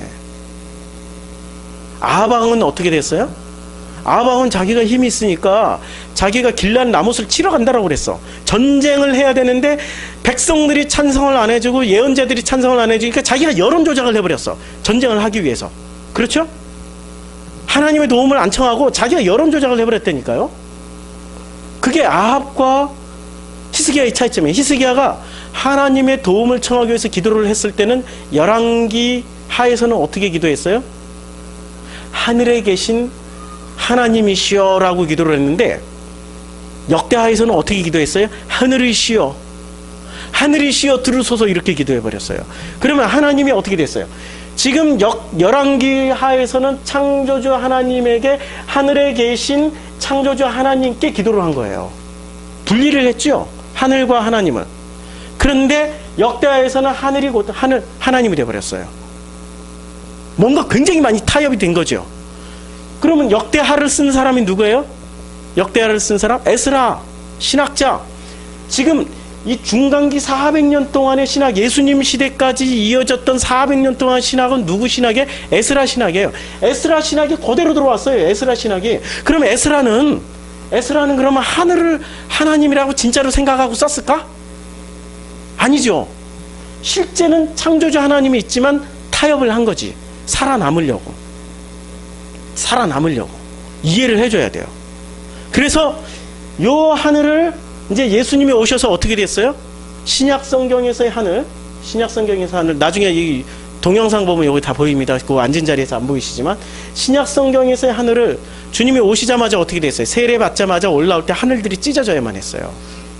아합왕은 어떻게 됐어요? 아합왕은 자기가 힘이 있으니까 자기가 길란 라못을 치러 간다라고 그랬어. 전쟁을 해야 되는데 백성들이 찬성을 안 해주고 예언자들이 찬성을 안 해주니까 자기가 여론 조작을 해버렸어. 전쟁을 하기 위해서. 그렇죠? 하나님의 도움을 안 청하고 자기가 여론 조작을 해버렸다니까요. 그게 아합과 히스기야의 차이점이에요. 히스기야가 하나님의 도움을 청하기 위해서 기도를 했을 때는 열왕기 하에서는 어떻게 기도했어요? 하늘에 계신 하나님이시여 라고 기도를 했는데 역대하에서는 어떻게 기도했어요? 하늘이시여, 하늘이시여 들으소서 이렇게 기도해버렸어요. 그러면 하나님이 어떻게 됐어요? 지금 열왕기 하에서는 창조주 하나님에게 하늘에 계신 창조주 하나님께 기도를 한 거예요. 분리를 했죠. 하늘과 하나님은. 그런데 역대하에서는 하늘이 곧 하나님이 되어버렸어요. 뭔가 굉장히 많이 타협이 된 거죠. 그러면 역대하를 쓴 사람이 누구예요? 역대하를 쓴 사람? 에스라 신학자. 지금 이 중간기 400년 동안의 신학, 예수님 시대까지 이어졌던 400년 동안 신학은 누구 신학이에요? 에스라 신학이에요. 에스라 신학이 그대로 들어왔어요. 에스라 신학이. 그러면 에스라는 그러면 하늘을 하나님이라고 진짜로 생각하고 썼을까? 아니죠. 실제는 창조주 하나님이 있지만 타협을 한 거지. 살아남으려고 이해를 해줘야 돼요. 그래서 요 하늘을 이제 예수님이 오셔서 어떻게 됐어요? 신약 성경에서의 하늘, 신약 성경에서 하늘, 나중에 이 동영상 보면 여기 다 보입니다. 그 앉은 자리에서 안 보이시지만 신약 성경에서의 하늘을 주님이 오시자마자 어떻게 됐어요? 세례 받자마자 올라올 때 하늘들이 찢어져야만 했어요.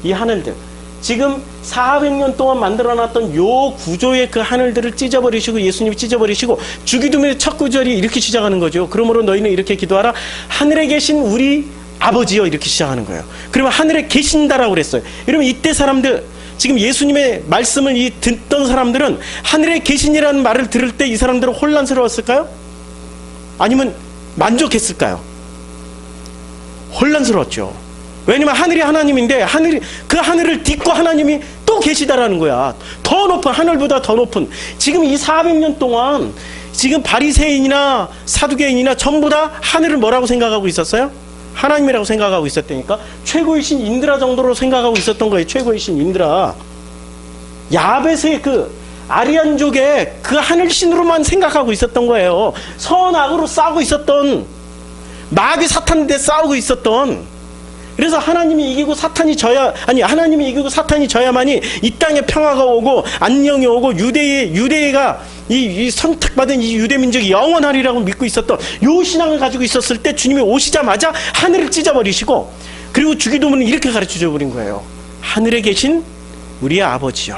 이 하늘들 지금 400년 동안 만들어놨던 요 구조의 그 하늘들을 찢어버리시고 예수님이 찢어버리시고 주기도문의 첫 구절이 이렇게 시작하는 거죠. 그러므로 너희는 이렇게 기도하라. 하늘에 계신 우리 아버지여, 이렇게 시작하는 거예요. 그러면 하늘에 계신다라고 그랬어요. 여러분 이때 사람들, 지금 예수님의 말씀을 듣던 사람들은 하늘에 계신이라는 말을 들을 때 이 사람들은 혼란스러웠을까요? 아니면 만족했을까요? 혼란스러웠죠. 왜냐면 하늘이 하나님인데 그 하늘을 딛고 하나님이 또 계시다라는 거야. 더 높은, 하늘보다 더 높은. 지금 이 400년 동안 지금 바리새인이나 사두개인이나 전부 다 하늘을 뭐라고 생각하고 있었어요? 하나님이라고 생각하고 있었다니까. 최고의 신 인드라 정도로 생각하고 있었던 거예요. 최고의 신 인드라. 야벳의 그 아리안족의 그 하늘신으로만 생각하고 있었던 거예요. 선악으로 싸우고 있었던, 마귀 사탄인데 싸우고 있었던. 그래서 하나님이 이기고 사탄이 져야, 아니 하나님이 이기고 사탄이 져야만이 이 땅에 평화가 오고 안녕이 오고 유대가 이 선택받은 이 유대 민족이 영원하리라고 믿고 있었던 요 신앙을 가지고 있었을 때 주님이 오시자마자 하늘을 찢어버리시고, 그리고 주기도문은 이렇게 가르쳐 버린 거예요. 하늘에 계신 우리의 아버지요.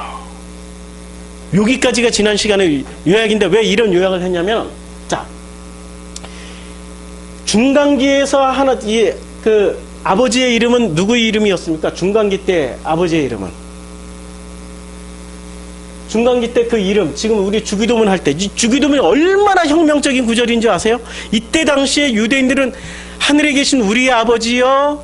여기까지가 지난 시간의 요약인데 왜 이런 요약을 했냐면, 자, 중간기에서 아버지의 이름은 누구의 이름이었습니까? 중간기 때 아버지의 이름은. 중간기 때 그 이름, 지금 우리 주기도문 할 때, 주기도문이 얼마나 혁명적인 구절인 줄 아세요? 이때 당시에 유대인들은 하늘에 계신 우리의 아버지여,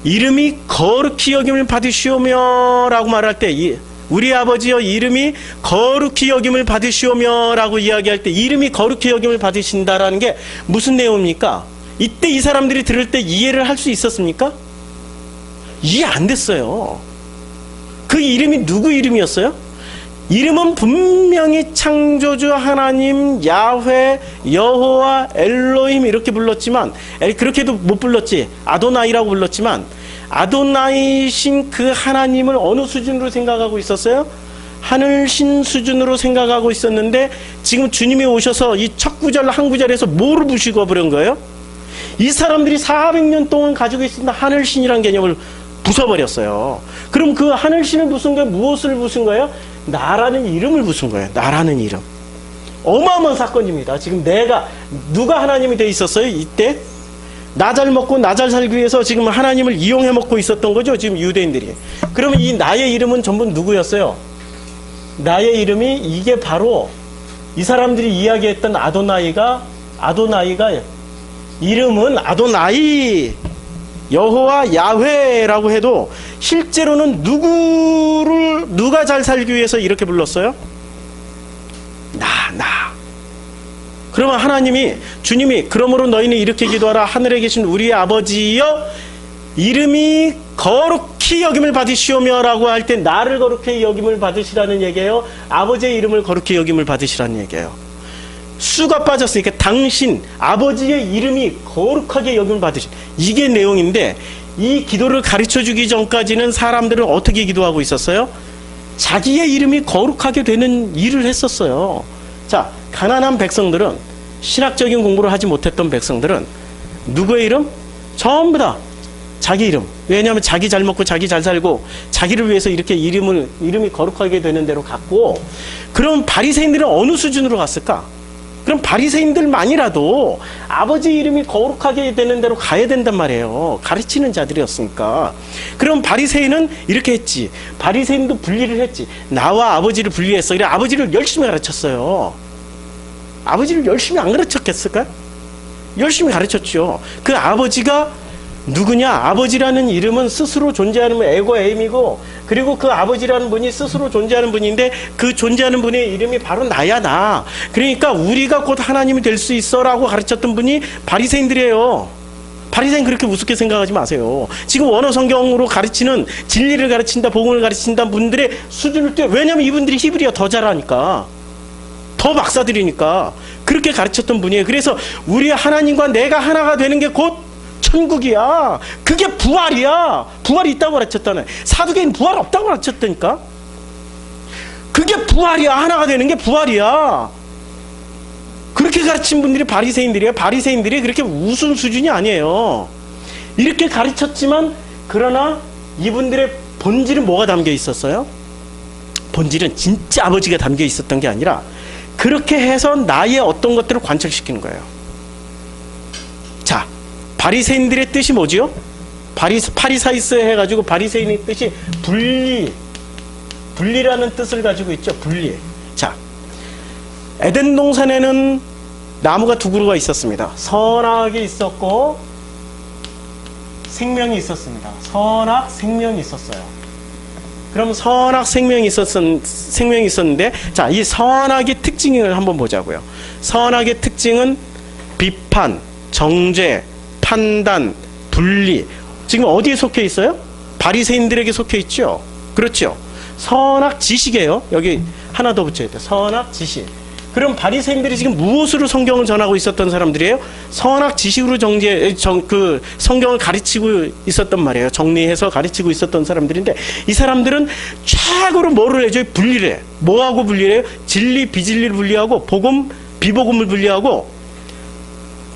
이름이 거룩히 여김을 받으시오며 라고 말할 때, 우리 아버지여 이름이 거룩히 여김을 받으시오며 라고 이야기할 때, 이름이 거룩히 여김을 받으신다라는 게 무슨 내용입니까? 이때 이 사람들이 들을 때 이해를 할 수 있었습니까? 이해 안 됐어요. 그 이름이 누구 이름이었어요? 이름은 분명히 창조주 하나님, 야훼, 여호와, 엘로힘 이렇게 불렀지만, 그렇게도 못 불렀지. 아도나이라고 불렀지만, 아도나이신 그 하나님을 어느 수준으로 생각하고 있었어요? 하늘신 수준으로 생각하고 있었는데, 지금 주님이 오셔서 이 첫 구절 한 구절에서 뭐를 부시고 버린 거예요? 이 사람들이 400년 동안 가지고 있었던 하늘신이라는 개념을 부숴버렸어요. 그럼 그 하늘신을 부순 게 무엇을 부순 거예요? 나라는 이름을 부순 거예요. 나라는 이름. 어마어마한 사건입니다. 지금 누가 하나님이 돼 있었어요? 이때? 나 잘 먹고 나 잘 살기 위해서 지금 하나님을 이용해 먹고 있었던 거죠. 지금 유대인들이. 그러면 이 나의 이름은 전부 누구였어요? 나의 이름이 이게 바로 이 사람들이 이야기했던 아도나이가 이름은 아도나이, 여호와, 야훼라고 해도 실제로는 누가 잘 살기 위해서 이렇게 불렀어요? 나. 그러면 주님이 그러므로 너희는 이렇게 기도하라. 하늘에 계신 우리 아버지여, 이름이 거룩히 여김을 받으시오며 라고 할 때 나를 거룩히 여김을 받으시라는 얘기예요? 아버지의 이름을 거룩히 여김을 받으시라는 얘기예요? 수가 빠졌으니까 당신 아버지의 이름이 거룩하게 여김을 받으시, 이게 내용인데, 이 기도를 가르쳐주기 전까지는 사람들은 어떻게 기도하고 있었어요? 자기의 이름이 거룩하게 되는 일을 했었어요. 자, 가난한 백성들은, 신학적인 공부를 하지 못했던 백성들은 누구의 이름? 전부 다 자기 이름. 왜냐하면 자기 잘 먹고 자기 잘 살고 자기를 위해서 이렇게 이름이 거룩하게 되는 대로 갔고, 그럼 바리새인들은 어느 수준으로 갔을까? 그럼 바리새인들만이라도 아버지 이름이 거룩하게 되는 대로 가야 된단 말이에요. 가르치는 자들이었으니까. 그럼 바리새인은 이렇게 했지. 바리새인도 분리를 했지. 나와 아버지를 분리했어. 그래 아버지를 열심히 가르쳤어요. 아버지를 열심히 안 가르쳤겠을까요? 열심히 가르쳤죠. 그 아버지가 누구냐? 아버지라는 이름은 스스로 존재하는 에고에임이고, 그리고 그 아버지라는 분이 스스로 존재하는 분인데, 그 존재하는 분의 이름이 바로 나야, 나. 그러니까 우리가 곧 하나님이 될 수 있어 라고 가르쳤던 분이 바리새인들이에요. 바리새인 그렇게 우습게 생각하지 마세요. 지금 원어 성경으로 가르치는, 진리를 가르친다, 복음을 가르친다 분들의 수준을 뛰어. 왜냐면 이분들이 히브리어 더 잘하니까, 더 박사들이니까 그렇게 가르쳤던 분이에요. 그래서 우리 하나님과 내가 하나가 되는 게 곧 천국이야. 그게 부활이야. 부활이 있다고 가르쳤다네. 사두개인 부활 없다고 가르쳤다니까. 그게 부활이야. 하나가 되는 게 부활이야. 그렇게 가르친 분들이 바리새인들이에요. 바리새인들이 그렇게 우스운 수준이 아니에요. 이렇게 가르쳤지만 그러나 이분들의 본질은 뭐가 담겨 있었어요? 본질은 진짜 아버지가 담겨 있었던 게 아니라 그렇게 해서 나의 어떤 것들을 관철시키는 거예요. 자, 바리새인들의 뜻이 뭐지요? 파리사이스 해가지고 바리새인의 뜻이 분리라는 뜻을 가지고 있죠. 분리. 자, 에덴 동산에는 나무가 두 그루가 있었습니다. 선악이 있었고 생명이 있었습니다. 선악, 생명이 있었어요. 그럼 선악, 생명이 있었는데, 자, 이 선악의 특징을 한번 보자고요. 선악의 특징은 비판, 정죄, 판단, 분리. 지금 어디에 속해 있어요? 바리새인들에게 속해 있죠. 그렇죠. 선악 지식이에요. 여기 하나 더 붙여야 돼요. 선악 지식. 그럼 바리새인들이 지금 무엇으로 성경을 전하고 있었던 사람들이에요? 선악 지식으로 성경을 가르치고 있었단 말이에요. 정리해서 가르치고 있었던 사람들인데, 이 사람들은 최고로 뭐를 해줘요? 분리를 해. 뭐하고 분리를 해요? 진리, 비진리를 분리하고, 복음, 비복음을 분리하고.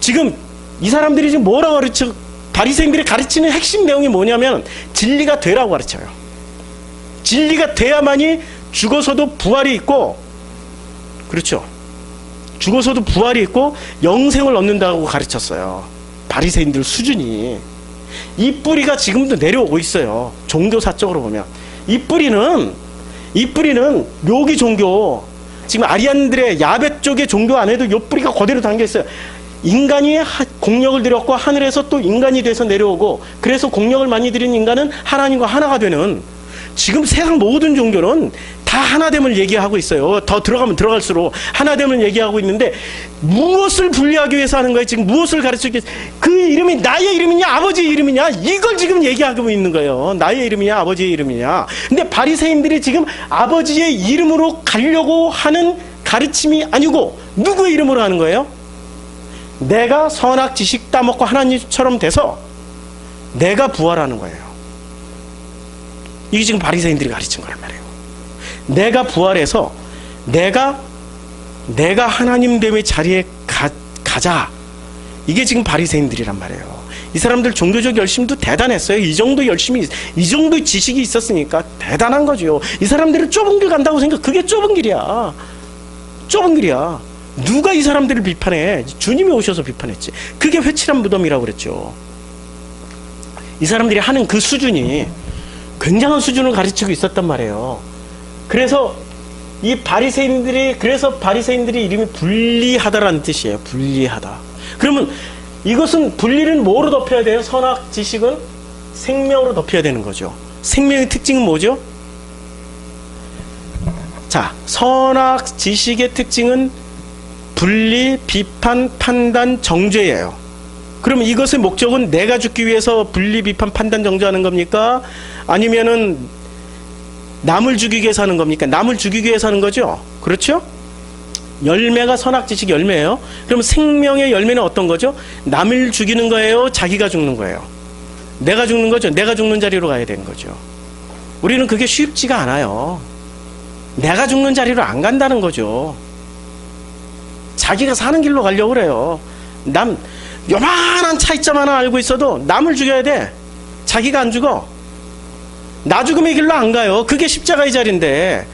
지금 이 사람들이 지금 뭐라고 가르쳐? 바리새인들이 가르치는 핵심 내용이 뭐냐면 진리가 되라고 가르쳐요. 진리가 돼야만이 죽어서도 부활이 있고, 그렇죠. 죽어서도 부활이 있고 영생을 얻는다고 가르쳤어요. 바리새인들 수준이. 이 뿌리가 지금도 내려오고 있어요. 종교사적으로 보면. 이 뿌리는 묘기 종교. 지금 아리안들의 야베 쪽의 종교 안에도 이 뿌리가 그대로 담겨 있어요. 인간이 공력을 들였고 하늘에서 또 인간이 돼서 내려오고, 그래서 공력을 많이 들인 인간은 하나님과 하나가 되는, 지금 세상 모든 종교는 다 하나됨을 얘기하고 있어요. 더 들어가면 들어갈수록 하나됨을 얘기하고 있는데, 무엇을 분리하기 위해서 하는 거예요? 지금 무엇을 가르치기 위해서? 그 이름이 나의 이름이냐 아버지의 이름이냐, 이걸 지금 얘기하고 있는 거예요. 나의 이름이냐 아버지의 이름이냐. 근데 바리새인들이 지금 아버지의 이름으로 가려고 하는 가르침이 아니고 누구의 이름으로 하는 거예요? 내가 선악 지식 따먹고 하나님처럼 돼서 내가 부활하는 거예요. 이게 지금 바리새인들이 가르친 거란 말이에요. 내가 부활해서 내가 하나님됨의 자리에 가자. 이게 지금 바리새인들이란 말이에요. 이 사람들 종교적 열심도 대단했어요. 이 정도 열심이, 이 정도 지식이 있었으니까 대단한 거죠. 이 사람들은 좁은 길 간다고 생각, 그게 좁은 길이야. 좁은 길이야. 누가 이 사람들을 비판해? 주님이 오셔서 비판했지. 그게 회칠한 무덤이라고 그랬죠. 이 사람들이 하는 그 수준이 굉장한 수준을 가르치고 있었단 말이에요. 그래서 그래서 바리새인들이 이름이 분리하다라는 뜻이에요. 분리하다. 그러면 이것은, 분리는 뭐로 덮여야 돼요? 선악 지식은 생명으로 덮여야 되는 거죠. 생명의 특징은 뭐죠? 자, 선악 지식의 특징은 분리, 비판, 판단, 정죄예요. 그러면 이것의 목적은 내가 죽기 위해서 분리, 비판, 판단, 정죄하는 겁니까? 아니면은 남을 죽이기 위해서 하는 겁니까? 남을 죽이기 위해서 하는 거죠? 그렇죠? 열매가 선악지식 열매예요. 그럼 생명의 열매는 어떤 거죠? 남을 죽이는 거예요? 자기가 죽는 거예요? 내가 죽는 거죠? 내가 죽는 자리로 가야 되는 거죠. 우리는 그게 쉽지가 않아요. 내가 죽는 자리로 안 간다는 거죠. 자기가 사는 길로 가려고 그래요. 요만한 차이점 하나 알고 있어도 남을 죽여야 돼. 자기가 안 죽어. 나 죽음의 길로 안 가요. 그게 십자가의 자리인데,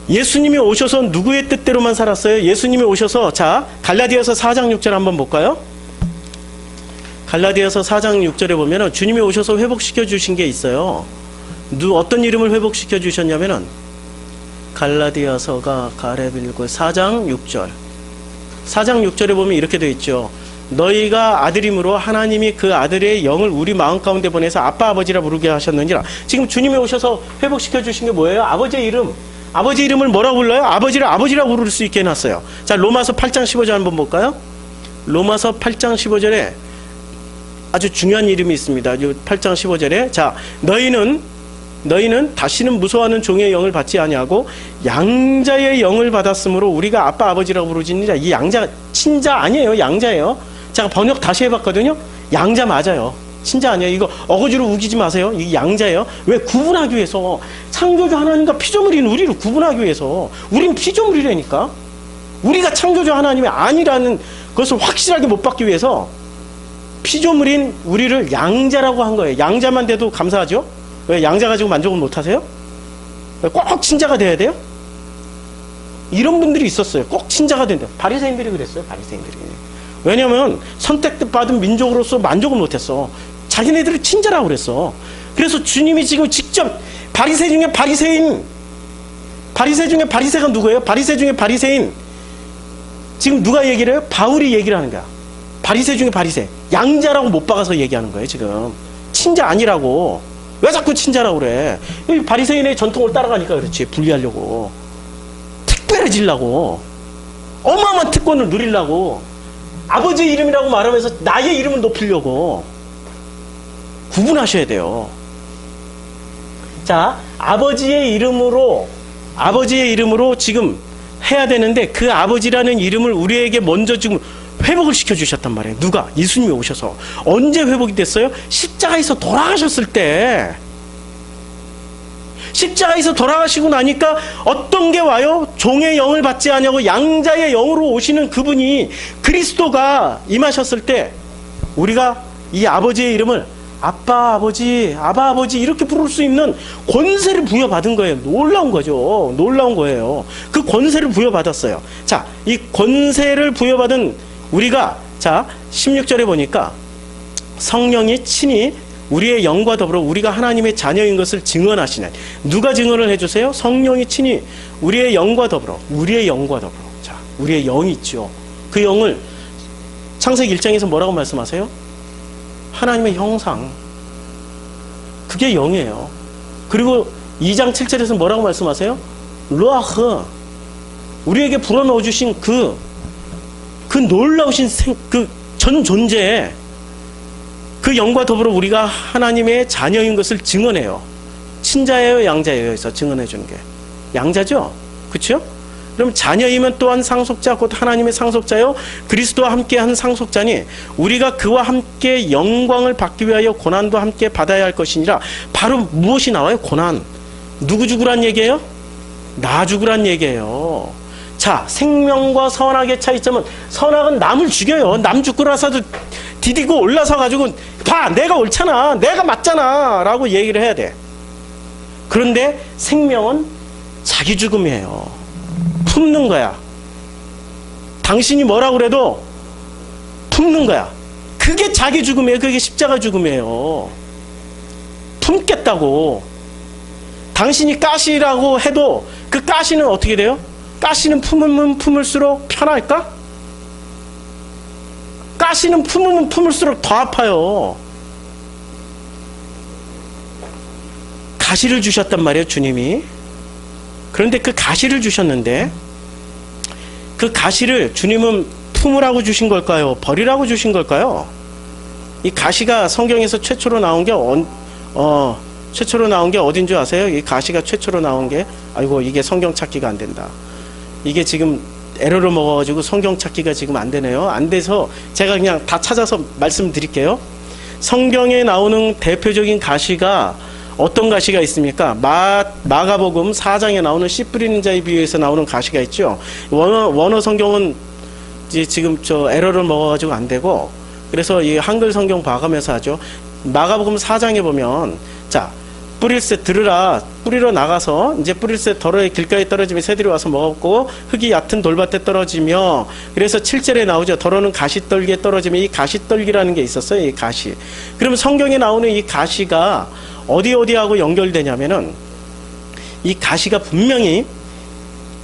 예수님이 오셔서 누구의 뜻대로만 살았어요? 예수님이 오셔서, 자, 갈라디아서 4장 6절 한번 볼까요? 갈라디아서 4장 6절에 보면은 주님이 오셔서 회복시켜 주신 게 있어요. 어떤 이름을 회복시켜 주셨냐면은, 갈라디아서가 가레빌고 4장 6절. 4장 6절에 보면 이렇게 되어 있죠. 너희가 아들임으로 하나님이 그 아들의 영을 우리 마음 가운데 보내서 아빠 아버지라 부르게 하셨느니라. 지금 주님이 오셔서 회복시켜 주신 게 뭐예요? 아버지의 이름. 아버지 이름을 뭐라고 불러요? 아버지라 부를 수 있게 해놨어요. 자, 로마서 8장 15절 한번 볼까요? 로마서 8장 15절에 아주 중요한 이름이 있습니다. 8장 15절에 자, 너희는 다시는 무서워하는 종의 영을 받지 아니하고 양자의 영을 받았으므로 우리가 아빠 아버지라고 부르지니라. 이 양자 친자 아니에요. 양자예요. 제가 번역 다시 해봤거든요. 양자 맞아요. 친자 아니에요. 이거 어거지로 우기지 마세요. 이게 양자예요. 왜? 구분하기 위해서. 창조주 하나님과 피조물인 우리를 구분하기 위해서. 우린 피조물이라니까. 우리가 창조주 하나님이 아니라는 것을 확실하게 못 받기 위해서 피조물인 우리를 양자라고 한 거예요. 양자만 돼도 감사하죠? 왜? 양자 가지고 만족을 못 하세요? 꼭 친자가 돼야 돼요? 이런 분들이 있었어요. 꼭 친자가 된다. 바리새인들이 그랬어요. 바리새인들이. 왜냐하면 선택받은 민족으로서 만족을 못했어. 자기네들을 친자라고 그랬어. 그래서 주님이 지금 직접 바리새 중에 바리새인, 바리새 중에 바리새가 누구예요? 바리새 중에 바리새인. 지금 누가 얘기를 해요? 바울이 얘기를 하는 거야. 바리새 중에 바리새. 양자라고 못 박아서 얘기하는 거예요, 지금. 친자 아니라고. 왜 자꾸 친자라고 그래? 바리새인의 전통을 따라가니까 그렇지. 분리하려고. 특별해지려고. 어마어마한 특권을 누리려고. 아버지 이름이라고 말하면서 나의 이름을 높이려고. 구분하셔야 돼요. 자, 아버지의 이름으로 지금 해야 되는데 그 아버지라는 이름을 우리에게 먼저 지금 회복을 시켜주셨단 말이에요. 누가? 예수님이 오셔서. 언제 회복이 됐어요? 십자가에서 돌아가셨을 때. 십자가에서 돌아가시고 나니까 어떤 게 와요? 종의 영을 받지 아니하고 양자의 영으로 오시는 그분이 그리스도가 임하셨을 때 우리가 이 아버지의 이름을 아빠, 아버지, 아바, 아버지 이렇게 부를 수 있는 권세를 부여받은 거예요. 놀라운 거죠. 놀라운 거예요. 그 권세를 부여받았어요. 자, 이 권세를 부여받은 우리가, 자, 16절에 보니까 성령이 친히 우리의 영과 더불어 우리가 하나님의 자녀인 것을 증언하시네. 누가 증언을 해주세요? 성령이 친히 우리의 영과 더불어. 자, 우리의 영이 있죠. 그 영을 창세기 1장에서 뭐라고 말씀하세요? 하나님의 형상. 그게 영이에요. 그리고 2장 7절에서 뭐라고 말씀하세요? 루아흐. 우리에게 불어넣어 주신 그 놀라우신 그 전 존재에 그 영과 더불어 우리가 하나님의 자녀인 것을 증언해요. 친자예요, 양자예요? 여기서 증언해 주는 게. 양자죠? 그렇죠? 그럼 자녀이면 또한 상속자 곧 하나님의 상속자요 그리스도와 함께한 상속자니 우리가 그와 함께 영광을 받기 위하여 고난도 함께 받아야 할 것이니라. 바로 무엇이 나와요? 고난. 누구 죽으란 얘기예요? 나 죽으란 얘기예요. 자, 생명과 선악의 차이점은 선악은 남을 죽여요. 남 죽고 나서도 디디고 올라서 가지고 봐, 내가 옳잖아, 내가 맞잖아 라고 얘기를 해야 돼. 그런데 생명은 자기 죽음이에요. 품는 거야. 당신이 뭐라고 그래도 품는 거야. 그게 자기 죽음이에요. 그게 십자가 죽음이에요. 품겠다고. 당신이 가시라고 해도 그 가시는 어떻게 돼요? 가시는 품으면 품을수록 편할까? 가시는 품으면 품을수록 더 아파요. 가시를 주셨단 말이에요, 주님이. 그런데 그 가시를 주셨는데 그 가시를 주님은 품으라고 주신 걸까요? 버리라고 주신 걸까요? 이 가시가 성경에서 최초로 나온 게 최초로 나온 게 어딘 줄 아세요? 이 가시가 최초로 나온 게, 아이고 이게 성경 찾기가 안 된다. 이게 지금 에러를 먹어가지고 성경 찾기가 지금 안 되네요. 안 돼서 제가 그냥 다 찾아서 말씀드릴게요. 성경에 나오는 대표적인 가시가 어떤 가시가 있습니까? 마가복음 4장에 나오는 씨 뿌리는 자의 비유에서 나오는 가시가 있죠. 원어 성경은 지금 에러를 먹어가지고 안 되고, 그래서 이 한글 성경 봐가면서 하죠. 마가복음 4장에 보면, 자, 뿌릴새 들으라, 뿌리러 나가서 이제 뿌릴새 덜어의 길가에 떨어지면 새들이 와서 먹었고 흙이 얕은 돌밭에 떨어지며, 그래서 7절에 나오죠. 덜어는 가시떨기에 떨어지면, 이 가시떨기라는 게 있었어요. 이 가시. 그러면 성경에 나오는 이 가시가 어디하고 연결되냐면은, 이 가시가 분명히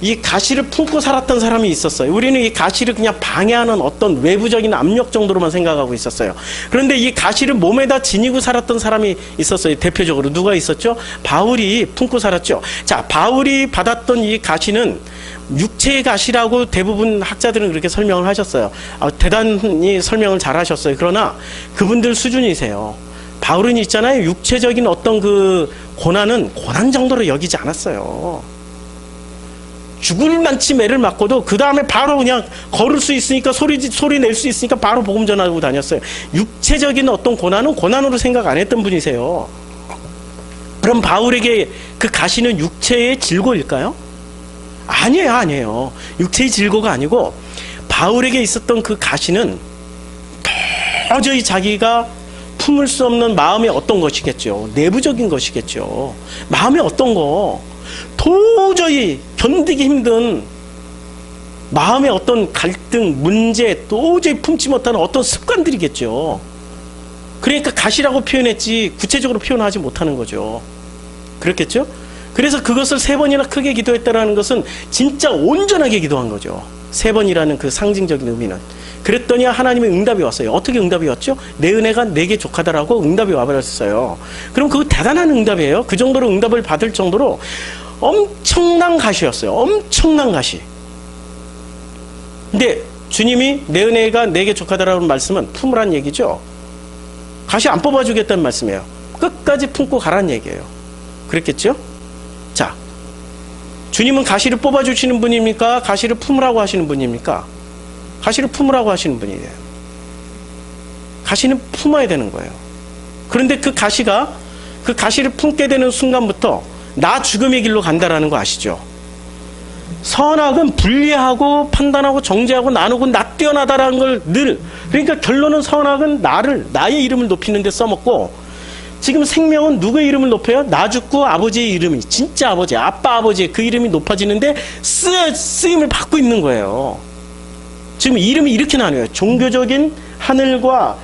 이 가시를 품고 살았던 사람이 있었어요. 우리는 이 가시를 그냥 방해하는 어떤 외부적인 압력 정도로만 생각하고 있었어요. 그런데 이 가시를 몸에다 지니고 살았던 사람이 있었어요. 대표적으로 누가 있었죠? 바울이 품고 살았죠. 자, 바울이 받았던 이 가시는 육체의 가시라고 대부분 학자들은 그렇게 설명을 하셨어요. 대단히 설명을 잘 하셨어요. 그러나 그분들 수준이세요. 바울은 있잖아요. 육체적인 어떤 그 고난은 고난 정도로 여기지 않았어요. 죽을 만치 매를 맞고도 그 다음에 바로 그냥 걸을 수 있으니까 소리 낼 수 있으니까 바로 복음 전하고 다녔어요. 육체적인 어떤 고난은 고난으로 생각 안 했던 분이세요. 그럼 바울에게 그 가시는 육체의 질고일까요? 아니에요, 아니에요. 육체의 질고가 아니고 바울에게 있었던 그 가시는 도저히 자기가 품을 수 없는 마음의 어떤 것이겠죠. 내부적인 것이겠죠. 마음의 어떤 거, 도저히 견디기 힘든 마음의 어떤 갈등, 문제, 도저히 품지 못하는 어떤 습관들이겠죠. 그러니까 가시라고 표현했지 구체적으로 표현하지 못하는 거죠. 그렇겠죠? 그래서 그것을 3번이나 크게 기도했다는 것은 진짜 온전하게 기도한 거죠. 3번이라는 그 상징적인 의미는. 그랬더니 하나님의 응답이 왔어요. 어떻게 응답이 왔죠? 내 은혜가 내게 족하다라고 응답이 와버렸어요. 그럼 그거 대단한 응답이에요. 그 정도로 응답을 받을 정도로 엄청난 가시였어요. 엄청난 가시. 근데 주님이 내 은혜가 내게 족하다라는 말씀은 품으란 얘기죠. 가시 안 뽑아주겠다는 말씀이에요. 끝까지 품고 가란 얘기예요. 그랬겠죠? 자, 주님은 가시를 뽑아주시는 분입니까? 가시를 품으라고 하시는 분입니까? 가시를 품으라고 하시는 분이에요. 가시는 품어야 되는 거예요. 그런데 그 가시를 품게 되는 순간부터 나 죽음의 길로 간다라는 거 아시죠? 선악은 분리하고 판단하고 정죄하고 나누고 나 뛰어나다라는 걸 늘, 그러니까 결론은 선악은 나의 이름을 높이는 데 써먹고, 지금 생명은 누구의 이름을 높여요? 나 죽고 아버지의 이름이, 진짜 아버지, 아빠 아버지의 그 이름이 높아지는데 쓰임을 받고 있는 거예요. 지금 이름이 이렇게 나뉘어요. 종교적인 하늘과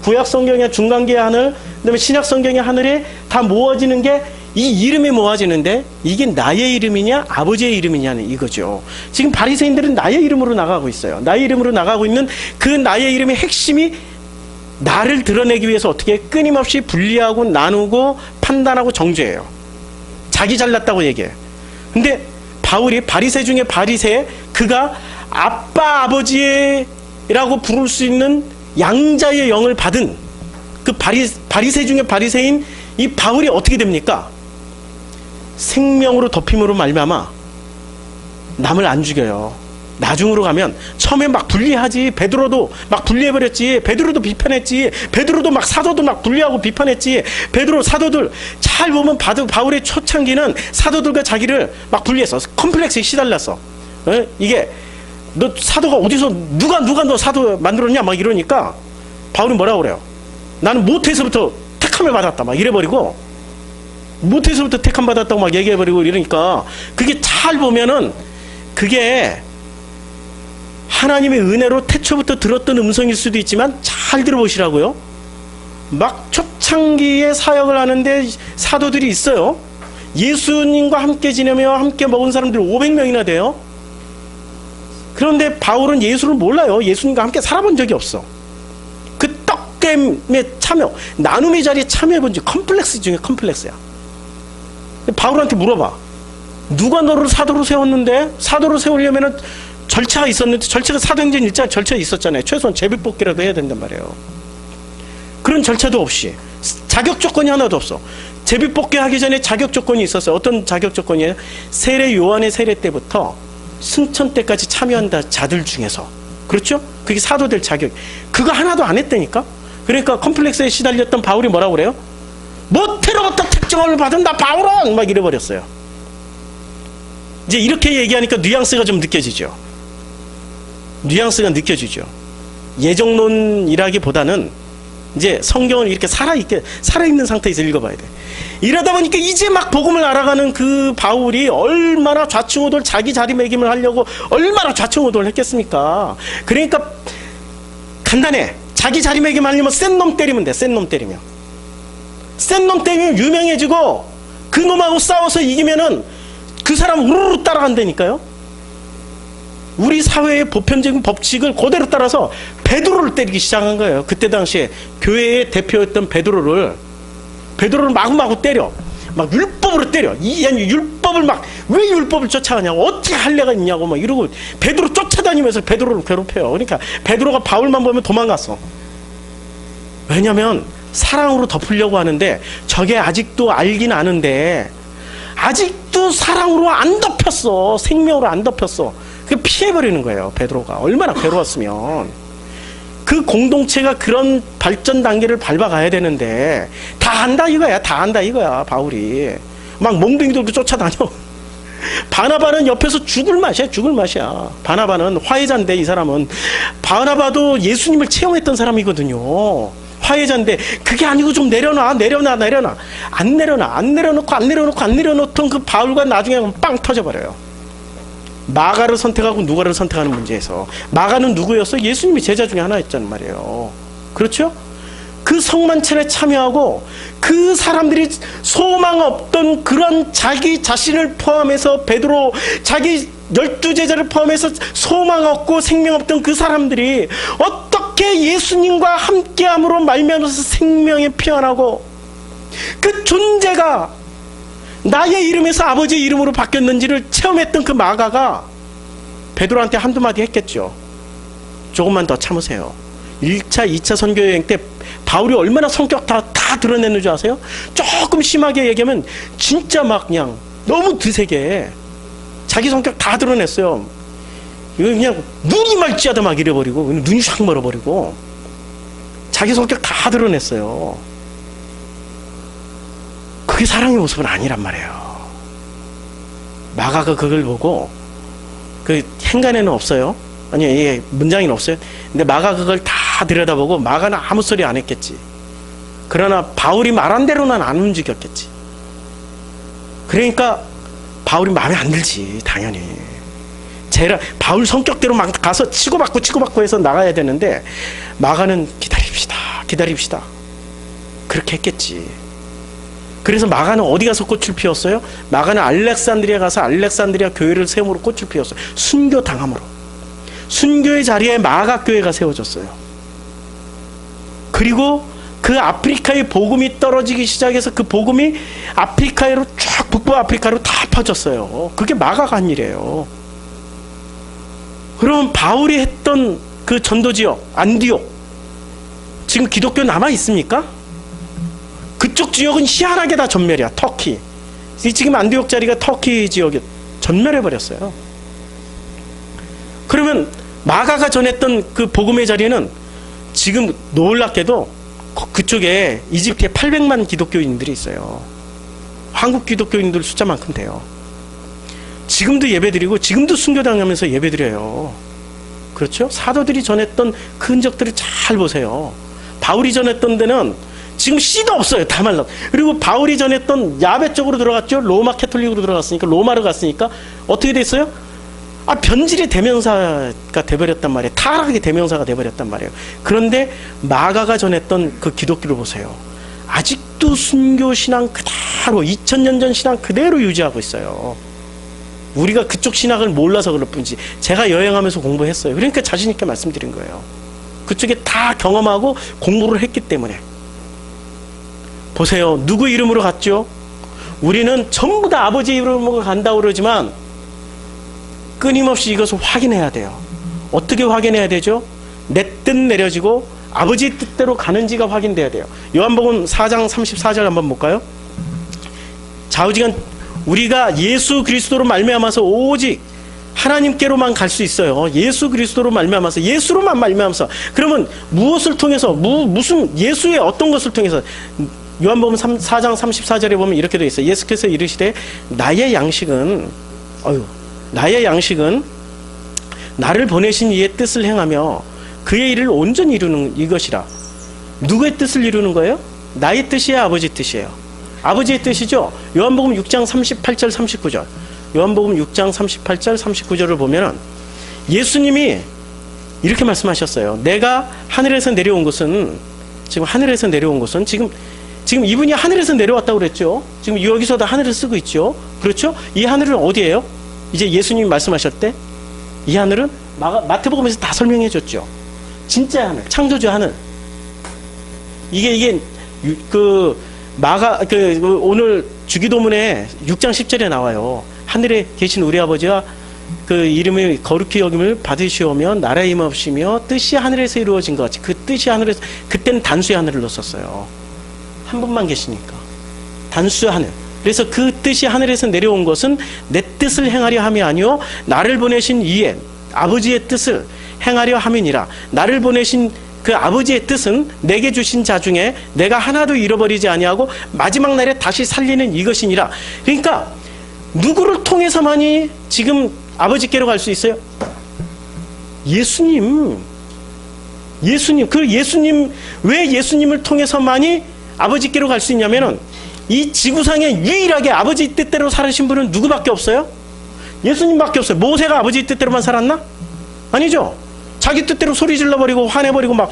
구약 성경의 중간계의 하늘, 그다음에 신약 성경의 하늘이 다 모아지는 게 이 이름이 모아지는데 이게 나의 이름이냐 아버지의 이름이냐는 이거죠. 지금 바리새인들은 나의 이름으로 나가고 있어요. 나의 이름으로 나가고 있는 그 나의 이름의 핵심이 나를 드러내기 위해서 어떻게 끊임없이 분리하고 나누고 판단하고 정죄해요. 자기 잘났다고 얘기해요. 근데 바울이 바리새 중에 바리새, 그가 아빠 아버지라고 부를 수 있는 양자의 영을 받은 그 바리새 중에 바리새인 이 바울이 어떻게 됩니까? 생명으로 덮임으로 말미암아 남을 안 죽여요. 나중으로 가면 처음에 막 분리하지. 베드로도 막 분리해버렸지. 베드로도 비판했지. 베드로도 막 사도도 막 분리하고 비판했지. 베드로 사도들 잘 보면 바울의 초창기는 사도들과 자기를 막 분리했어. 컴플렉스에 시달렸어. 이게 너 사도가 어디서 누가 너 사도 만들었냐 막 이러니까 바울이 뭐라고 그래요? 나는 모태에서부터 택함을 받았다 막 이래버리고, 모태에서부터 택함 받았다고 막 얘기해버리고 이러니까, 그게 잘 보면은 그게 하나님의 은혜로 태초부터 들었던 음성일 수도 있지만 잘 들어보시라고요. 막 초창기에 사역을 하는데 사도들이 있어요. 예수님과 함께 지내며 함께 먹은 사람들이 500명이나 돼요. 그런데 바울은 예수를 몰라요. 예수님과 함께 살아본 적이 없어. 그 떡겜에 참여, 나눔의 자리에 참여해본 적, 컴플렉스 중에 컴플렉스야. 바울한테 물어봐. 누가 너를 사도로 세웠는데? 사도로 세우려면은 절차가 있었는데, 절차가 사도행전 1장 절차가 있었잖아요. 최소한 제비뽑기라도 해야 된단 말이에요. 그런 절차도 없이, 자격 조건이 하나도 없어. 제비뽑기 하기 전에 자격 조건이 있었어요. 어떤 자격 조건이에요? 세례 요한의 세례 때부터 승천 때까지 참여한다 자들 중에서, 그렇죠? 그게 사도될 자격. 그거 하나도 안 했다니까. 그러니까 컴플렉스에 시달렸던 바울이 뭐라고 그래요? 모태로부터 특정을 받은 나 바울은 막 이래버렸어요. 이제 이렇게 얘기하니까 뉘앙스가 좀 느껴지죠. 뉘앙스가 느껴지죠. 예정론이라기보다는 이제 성경을 이렇게 살아있는 상태에서 읽어봐야 돼. 이러다 보니까 이제 막 복음을 알아가는 그 바울이 얼마나 좌충우돌, 자기 자리매김을 하려고 얼마나 좌충우돌을 했겠습니까? 그러니까 간단해. 자기 자리매김 하려면 센 놈 때리면 돼. 센 놈 때리면. 센 놈 때리면 유명해지고, 그 놈하고 싸워서 이기면은 그 사람 우르르 따라간다니까요. 우리 사회의 보편적인 법칙을 그대로 따라서 베드로를 때리기 시작한 거예요. 그때 당시에 교회의 대표였던 베드로를 마구마구 때려. 막 율법으로 때려. 율법을 막, 왜 율법을 쫓아가냐고, 어떻게 할 레가 있냐고 막 이러고 베드로 쫓아다니면서 베드로를 괴롭혀요. 그러니까 베드로가 바울만 보면 도망갔어. 왜냐면 사랑으로 덮으려고 하는데, 저게 아직도 알긴 아는데 아직도 사랑으로 안 덮였어. 생명으로 안 덮였어. 그 피해버리는 거예요. 베드로가 얼마나 괴로웠으면. 그 공동체가 그런 발전 단계를 밟아가야 되는데 다 한다 이거야. 다 한다 이거야. 바울이 막 몽둥이들도 쫓아다녀. 바나바는 옆에서 죽을 맛이야. 죽을 맛이야. 바나바는 화해자인데, 이 사람은 바나바도 예수님을 체험했던 사람이거든요. 화해자인데 그게 아니고 좀 내려놔. 안 내려놓던 그 바울과 나중에 빵 터져버려요. 마가를 선택하고 누가를 선택하는 문제에서 마가는 누구였어? 예수님이 제자 중에 하나였단 말이에요. 그렇죠? 그 성만찬에 참여하고 그 사람들이 소망 없던 그런 자기 자신을 포함해서 베드로, 자기 12제자를 포함해서 소망 없고 생명 없던 그 사람들이 어떻게 예수님과 함께함으로 말미암아서 생명에 피어나고 그 존재가 나의 이름에서 아버지의 이름으로 바뀌었는지를 체험했던 그 마가가 베드로한테 한두 마디 했겠죠. 조금만 더 참으세요. 1차, 2차 선교여행 때 바울이 얼마나 성격 다 드러냈는 줄 아세요? 조금 심하게 얘기하면 진짜 막 그냥 너무 드세게 자기 성격 다 드러냈어요. 이거 그냥 눈이 말지하다 막 이래버리고 눈이 샥 멀어버리고 자기 성격 다 드러냈어요. 그게 사랑의 모습은 아니란 말이에요. 마가가 그걸 보고, 그 행간에는 없어요. 아니, 예, 문장에는 없어요. 근데 마가 그걸 다 들여다보고 마가는 아무 소리 안 했겠지. 그러나 바울이 말한 대로는 안 움직였겠지. 그러니까 바울이 마음에 안 들지, 당연히. 바울 성격대로 막 가서 치고받고 해서 나가야 되는데 마가는 기다립시다. 그렇게 했겠지. 그래서 마가는 어디 가서 꽃을 피웠어요? 마가는 알렉산드리아 가서 알렉산드리아 교회를 세움으로 꽃을 피웠어요. 순교 당함으로. 순교의 자리에 마가 교회가 세워졌어요. 그리고 그 아프리카의 복음이 떨어지기 시작해서 그 복음이 아프리카로 쫙 북부 아프리카로 다 퍼졌어요. 그게 마가가 한 일이에요. 그럼 바울이 했던 그 전도지역 안디옥, 지금 기독교 남아 있습니까? 그쪽 지역은 희한하게 다 전멸이야. 터키. 지금 안디옥 자리가 터키 지역이 전멸해버렸어요. 그러면 마가가 전했던 그 복음의 자리는 지금 놀랍게도 그쪽에 이집트에 800만 기독교인들이 있어요. 한국 기독교인들 숫자만큼 돼요. 지금도 예배드리고 지금도 순교당하면서 예배드려요. 그렇죠? 사도들이 전했던 그 흔적들을 잘 보세요. 바울이 전했던 데는 지금 씨도 없어요. 다 말라. 그리고 바울이 전했던 야베 쪽으로 들어갔죠. 로마 캐톨릭으로 들어갔으니까, 로마로 갔으니까 어떻게 됐어요? 변질의 대명사가 돼버렸단 말이에요. 타락의 대명사가 돼버렸단 말이에요. 그런데 마가가 전했던 그 기독교를 보세요. 아직도 순교신앙 그대로 2000년 전 신앙 그대로 유지하고 있어요. 우리가 그쪽 신학을 몰라서 그럴 뿐이지 제가 여행하면서 공부했어요. 그러니까 자신 있게 말씀드린 거예요. 그쪽에 다 경험하고 공부를 했기 때문에. 보세요. 누구 이름으로 갔죠? 우리는 전부 다 아버지 이름으로 간다고 그러지만 끊임없이 이것을 확인해야 돼요. 어떻게 확인해야 되죠? 내 뜻 내려지고 아버지 뜻대로 가는지가 확인돼야 돼요. 요한복음 4장 34절 한번 볼까요? 좌우지간 우리가 예수 그리스도로 말미암아서 오직 하나님께로만 갈 수 있어요. 예수 그리스도로 말미암아서, 예수로만 말미암아서. 그러면 무엇을 통해서, 무슨 예수의 어떤 것을 통해서? 요한복음 4장 34절에 보면 이렇게 되어 있어요. 예수께서 이르시되 나의 양식은 나를 보내신 이의 뜻을 행하며 그의 일을 온전히 이루는 이것이라. 누구의 뜻을 이루는 거예요? 나의 뜻이에요, 아버지 뜻이에요? 아버지의 뜻이죠. 요한복음 6장 38절 39절. 요한복음 6장 38절 39절을 보면은 예수님이 이렇게 말씀하셨어요. 내가 하늘에서 내려온 것은, 지금 이분이 하늘에서 내려왔다고 그랬죠. 지금 여기서도 하늘을 쓰고 있죠. 그렇죠? 이 하늘은 어디예요? 이제 예수님이 말씀하셨을 때 이 하늘은 마태복음에서 다 설명해 줬죠. 진짜 하늘, 창조주 하늘. 이게 오늘 주기도문에 6장 10절에 나와요. 하늘에 계신 우리 아버지와 그 이름이 거룩히 여김을 받으시오며 나라의 임하시며 뜻이 하늘에서 이루어진 것 같이, 그 뜻이 하늘에서, 그때는 단수의 하늘을 넣었어요. 한 분만 계시니까 단수 하늘. 그래서 그 뜻이 하늘에서 내려온 것은 내 뜻을 행하려 함이 아니요 나를 보내신 이의 아버지의 뜻을 행하려 함이니라. 나를 보내신 그 아버지의 뜻은 내게 주신 자 중에 내가 하나도 잃어버리지 아니하고 마지막 날에 다시 살리는 이것이니라. 그러니까 누구를 통해서만이 지금 아버지께로 갈 수 있어요? 예수님. 그 예수님, 왜 예수님을 통해서만이 아버지께로 갈 수 있냐면은 이 지구상에 유일하게 아버지 뜻대로 살으신 분은 누구밖에 없어요? 예수님밖에 없어요. 모세가 아버지 뜻대로만 살았나? 아니죠. 자기 뜻대로 소리 질러버리고 화내버리고 막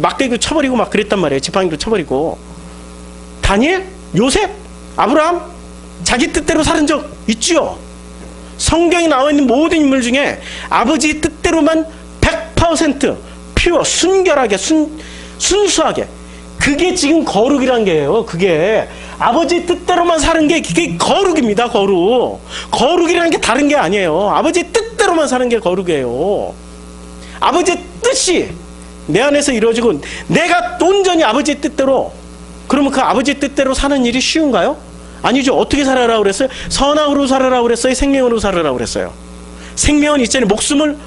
막대기로 쳐버리고 막 그랬단 말이에요. 지팡이로 쳐버리고. 다니엘, 요셉, 아브라함 자기 뜻대로 살은 적 있지요. 성경에 나와 있는 모든 인물 중에 아버지 뜻대로만 100% 퓨어, 순결하게, 순수하게. 그게 지금 거룩이란 게예요. 그게 아버지 뜻대로만 사는 게 그게 거룩입니다. 거룩. 거룩이라는 게 다른 게 아니에요. 아버지 뜻대로만 사는 게 거룩이에요. 아버지의 뜻이 내 안에서 이루어지고 내가 온전히 아버지의 뜻대로, 그러면 그 아버지의 뜻대로 사는 일이 쉬운가요? 아니죠. 어떻게 살아라고 그랬어요? 선악으로 살아라고 그랬어요? 생명으로 살아라고 그랬어요? 생명은 있잖아요. 목숨을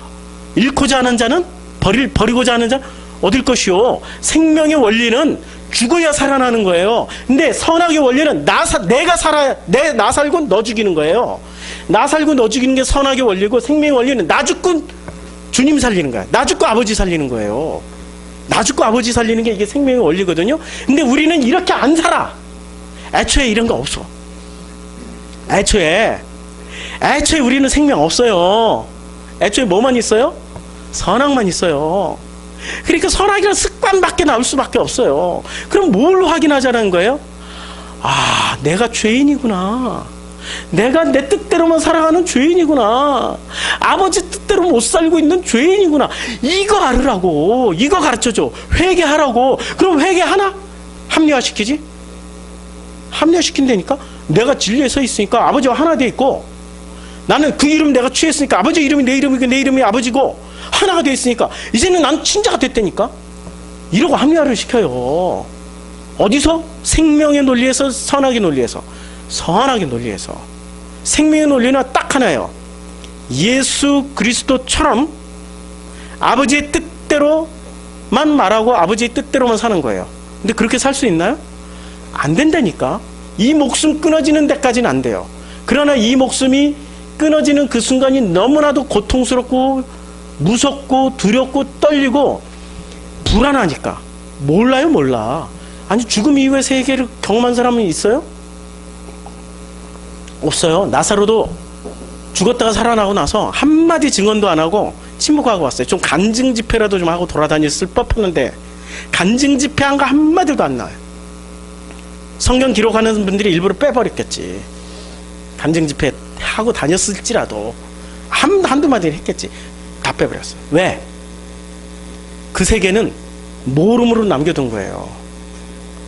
잃고자 하는 자는 버리고자 하는 자는 얻을 것이요. 생명의 원리는 죽어야 살아나는 거예요. 근데 선악의 원리는 나 살고 너 죽이는 거예요. 나 살고 너 죽이는 게 선악의 원리고, 생명의 원리는 나 죽고 주님 살리는 거야. 나 죽고 아버지 살리는 거예요. 나 죽고 아버지 살리는 게 이게 생명의 원리거든요. 근데 우리는 이렇게 안 살아. 애초에 이런 거 없어. 애초에 우리는 생명 없어요. 애초에 뭐만 있어요? 선악만 있어요. 그러니까 선악이라는 습관밖에 나올 수밖에 없어요. 그럼 뭘 확인하자는 거예요? 아, 내가 죄인이구나. 내가 내 뜻대로만 살아가는 죄인이구나. 아버지 뜻대로 못 살고 있는 죄인이구나. 이거 알으라고. 이거 가르쳐줘. 회개하라고. 그럼 회개하나? 합리화시키지? 합리화시킨다니까? 내가 진리에 서 있으니까 아버지와 하나 돼 있고, 나는 그 이름 내가 취했으니까 아버지 이름이 내 이름이고 내 이름이 아버지고 하나가 돼 있으니까 이제는 난 친자가 됐다니까? 이러고 합리화를 시켜요. 어디서? 생명의 논리에서, 선악의 논리에서. 선악의 논리에서. 생명의 논리는 딱 하나예요. 예수 그리스도처럼 아버지의 뜻대로만 말하고 아버지의 뜻대로만 사는 거예요. 근데 그렇게 살 수 있나요? 안 된다니까. 이 목숨 끊어지는 데까지는 안 돼요. 그러나 이 목숨이 끊어지는 그 순간이 너무나도 고통스럽고 무섭고 두렵고 떨리고 불안하니까. 몰라요, 몰라. 아니, 죽음 이후의 세계를 경험한 사람은 있어요? 없어요. 나사로도 죽었다가 살아나고 나서 한마디 증언도 안 하고 침묵하고 왔어요. 좀 간증 집회라도 좀 하고 돌아다녔을 법했는데 간증 집회한 거 한마디도 안 나와요. 성경 기록하는 분들이 일부러 빼버렸겠지. 간증 집회 하고 다녔을지라도 한두 마디는 했겠지. 다 빼버렸어요. 왜? 그 세계는 모름으로 남겨둔 거예요.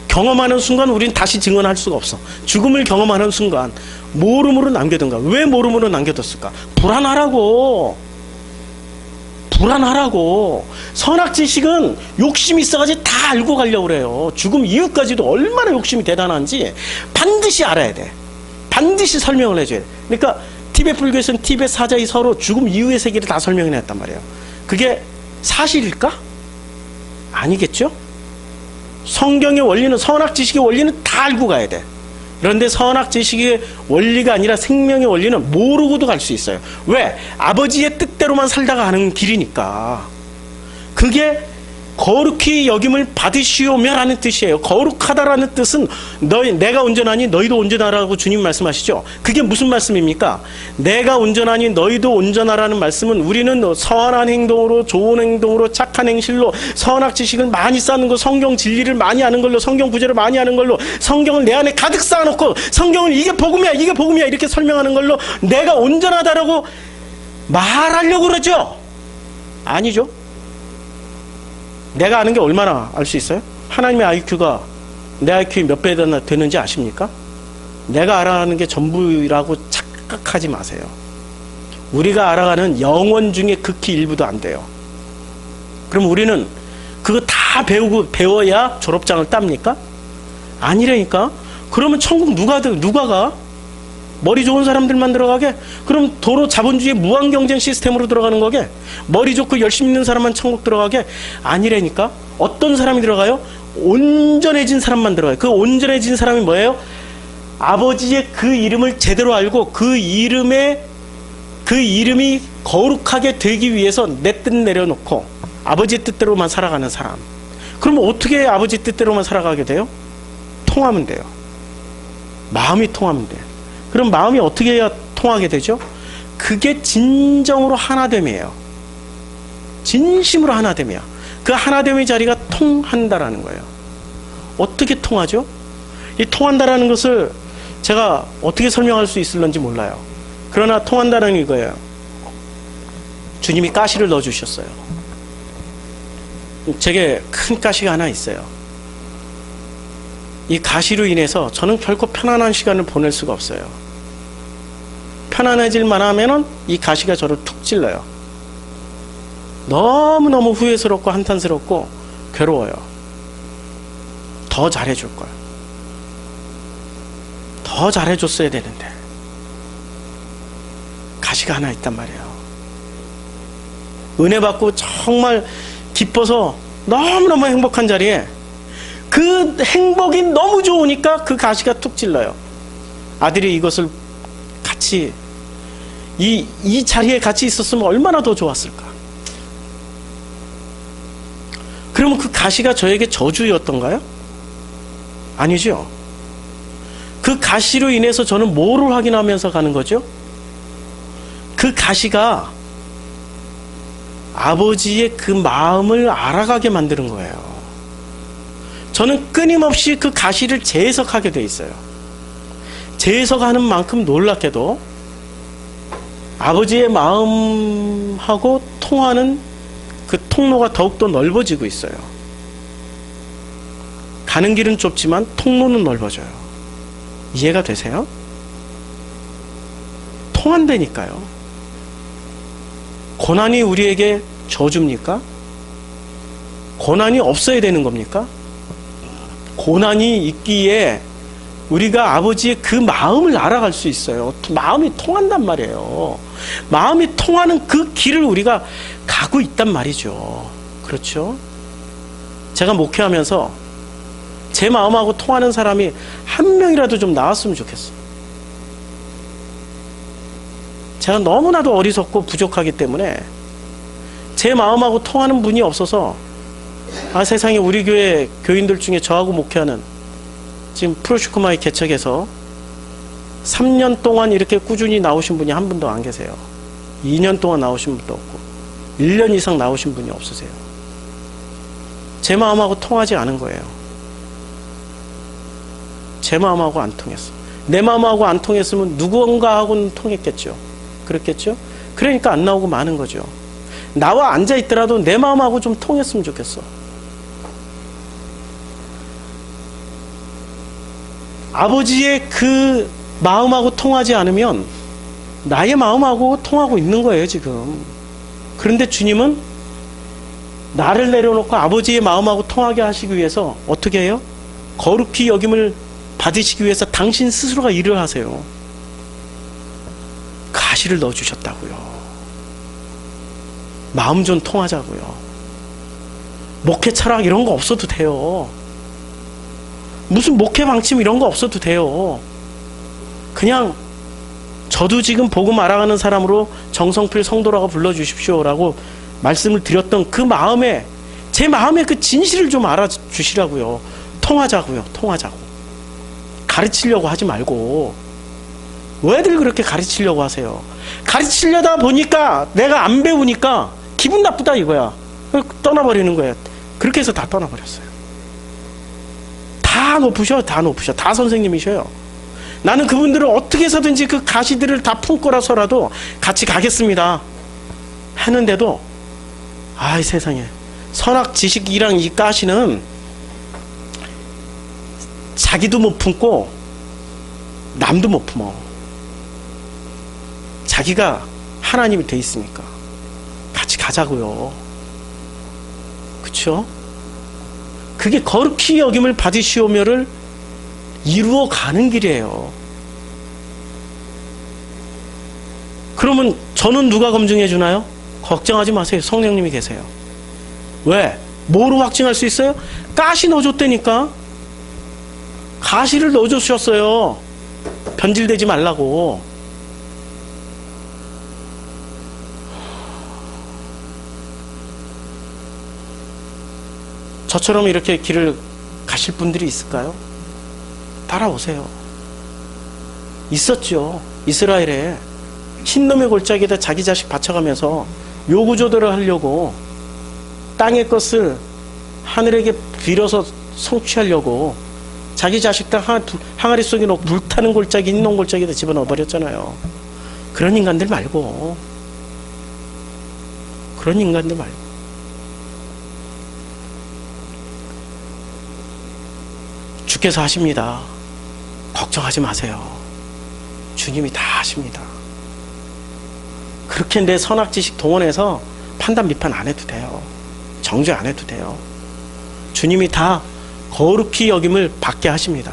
경험하는 순간 우리는 다시 증언할 수가 없어. 죽음을 경험하는 순간 모름으로 남겨둔 거야. 왜 모름으로 남겨뒀을까? 불안하라고. 선악지식은 욕심이 있어가지고 다 알고 가려고 그래요. 죽음 이후까지도 얼마나 욕심이 대단한지 반드시 알아야 돼. 반드시 설명을 해줘야 돼. 그러니까 티베트 불교에서는 티베트 사자이 서로 죽음 이후의 세계를 다 설명해냈단 말이에요. 그게 사실일까? 아니겠죠? 성경의 원리는, 선악지식의 원리는 다 알고 가야 돼. 그런데 선악지식의 원리가 아니라 생명의 원리는 모르고도 갈 수 있어요. 왜? 아버지의 뜻대로만 살다가 가는 길이니까. 그게 거룩히 여김을 받으시오며라는 뜻이에요. 거룩하다라는 뜻은 내가 온전하니 너희도 온전하라고 주님 말씀하시죠. 그게 무슨 말씀입니까? 내가 온전하니 너희도 온전하라는 말씀은 우리는 선한 행동으로, 좋은 행동으로, 착한 행실로, 선악 지식을 많이 쌓는 거, 성경 진리를 많이 아는 걸로, 성경 구절을 많이 아는 걸로, 성경을 내 안에 가득 쌓아놓고 성경을 이게 복음이야 이렇게 설명하는 걸로 내가 온전하다라고 말하려고 그러죠. 아니죠. 내가 아는 게 얼마나 알 수 있어요? 하나님의 IQ가 내 IQ의 몇 배나 되는지 아십니까? 내가 알아가는 게 전부라고 착각하지 마세요. 우리가 알아가는 영혼 중에 극히 일부도 안 돼요. 그럼 우리는 그거 다 배워야 졸업장을 땁니까? 아니라니까. 그러면 천국 누가 가? 머리 좋은 사람들만 들어가게? 그럼 도로 자본주의 무한 경쟁 시스템으로 들어가는 거게? 머리 좋고 열심히 있는 사람만 천국 들어가게? 아니라니까? 어떤 사람이 들어가요? 온전해진 사람만 들어가요. 그 온전해진 사람이 뭐예요? 아버지의 그 이름을 제대로 알고 그 이름이 거룩하게 되기 위해서 내 뜻 내려놓고 아버지의 뜻대로만 살아가는 사람. 그러면 어떻게 아버지 뜻대로만 살아가게 돼요? 통하면 돼요. 마음이 통하면 돼요. 그럼 마음이 어떻게 해야 통하게 되죠? 그게 진정으로 하나됨이에요. 진심으로 하나됨이야. 그 하나됨의 자리가 통한다라는 거예요. 어떻게 통하죠? 이 통한다라는 것을 제가 어떻게 설명할 수 있을런지 몰라요. 그러나 통한다는 이거예요. 주님이 가시를 넣어주셨어요. 제게 큰 가시가 하나 있어요. 이 가시로 인해서 저는 결코 편안한 시간을 보낼 수가 없어요. 편안해질만 하면은 이 가시가 저를 툭 찔러요. 너무너무 후회스럽고 한탄스럽고 괴로워요. 더 잘해줄걸. 더 잘해줬어야 되는데. 가시가 하나 있단 말이에요. 은혜 받고 정말 기뻐서 너무너무 행복한 자리에 그 행복이 너무 좋으니까 그 가시가 툭 찔러요. 아들이 이것을 같이 이 자리에 같이 있었으면 얼마나 더 좋았을까. 그러면 그 가시가 저에게 저주였던가요? 아니죠. 그 가시로 인해서 저는 뭐를 확인하면서 가는 거죠? 그 가시가 아버지의 그 마음을 알아가게 만드는 거예요. 저는 끊임없이 그 가시를 재해석하게 돼 있어요. 재해석하는 만큼 놀랍게도 아버지의 마음하고 통하는 그 통로가 더욱더 넓어지고 있어요. 가는 길은 좁지만 통로는 넓어져요. 이해가 되세요? 통한다니까요. 고난이 우리에게 저주입니까? 고난이 없어야 되는 겁니까? 고난이 있기에 우리가 아버지의 그 마음을 알아갈 수 있어요. 마음이 통한단 말이에요. 마음이 통하는 그 길을 우리가 가고 있단 말이죠. 그렇죠? 제가 목회하면서 제 마음하고 통하는 사람이 한 명이라도 좀 나왔으면 좋겠어요. 제가 너무나도 어리석고 부족하기 때문에 제 마음하고 통하는 분이 없어서 세상에 우리 교회 교인들 중에 저하고 목회하는 지금 프로슈크마이 개척에서 3년 동안 이렇게 꾸준히 나오신 분이 한 분도 안 계세요. 2년 동안 나오신 분도 없고 1년 이상 나오신 분이 없으세요. 제 마음하고 통하지 않은 거예요. 제 마음하고 안 통했어. 내 마음하고 안 통했으면 누군가하고는 통했겠죠. 그렇겠죠? 그러니까 안 나오고 마는 거죠. 나와 앉아있더라도 내 마음하고 좀 통했으면 좋겠어. 아버지의 그 마음하고 통하지 않으면 나의 마음하고 통하고 있는 거예요, 지금. 그런데 주님은 나를 내려놓고 아버지의 마음하고 통하게 하시기 위해서 어떻게 해요? 거룩히 여김을 받으시기 위해서 당신 스스로가 일을 하세요. 가시를 넣어주셨다고요. 마음 좀 통하자고요. 목회 철학 이런 거 없어도 돼요. 무슨 목회 방침 이런 거 없어도 돼요. 그냥 저도 지금 복음 알아가는 사람으로 정성필 성도라고 불러주십시오라고 말씀을 드렸던 그 마음에, 제 마음의 그 진실을 좀 알아주시라고요. 통하자고요. 통하자고. 가르치려고 하지 말고. 왜들 그렇게 가르치려고 하세요? 가르치려다 보니까 내가 안 배우니까 기분 나쁘다 이거야. 떠나버리는 거예요. 그렇게 해서 다 떠나버렸어요. 다 높으셔. 다 선생님이셔요. 나는 그분들을 어떻게 해서든지 그 가시들을 다 품고라서라도 같이 가겠습니다 했는데도 아이 세상에, 선악 지식이랑 이 가시는 자기도 못 품고 남도 못 품어. 자기가 하나님이 돼 있으니까 같이 가자고요. 그쵸? 그게 거룩히 여김을 받으시오며를 이루어가는 길이에요. 그러면 저는 누가 검증해 주나요? 걱정하지 마세요. 성령님이 계세요. 왜? 뭐로 확증할 수 있어요? 가시 넣어줬다니까. 가시를 넣어주셨어요. 변질되지 말라고. 저처럼 이렇게 길을 가실 분들이 있을까요? 따라오세요. 있었죠. 이스라엘에 흰놈의 골짜기에다 자기 자식 바쳐가면서 요구조절을 하려고 땅의 것을 하늘에게 빌어서 성취하려고 자기 자식들 항아리 속에 넣고 불타는 골짜기, 흰놈 골짜기에다 집어넣어 버렸잖아요. 그런 인간들 말고. 그런 인간들 말고. 주께서 하십니다. 걱정하지 마세요. 주님이 다 하십니다. 그렇게 내 선악지식 동원해서 판단 비판 안 해도 돼요. 정죄 안 해도 돼요. 주님이 다 거룩히 여김을 받게 하십니다.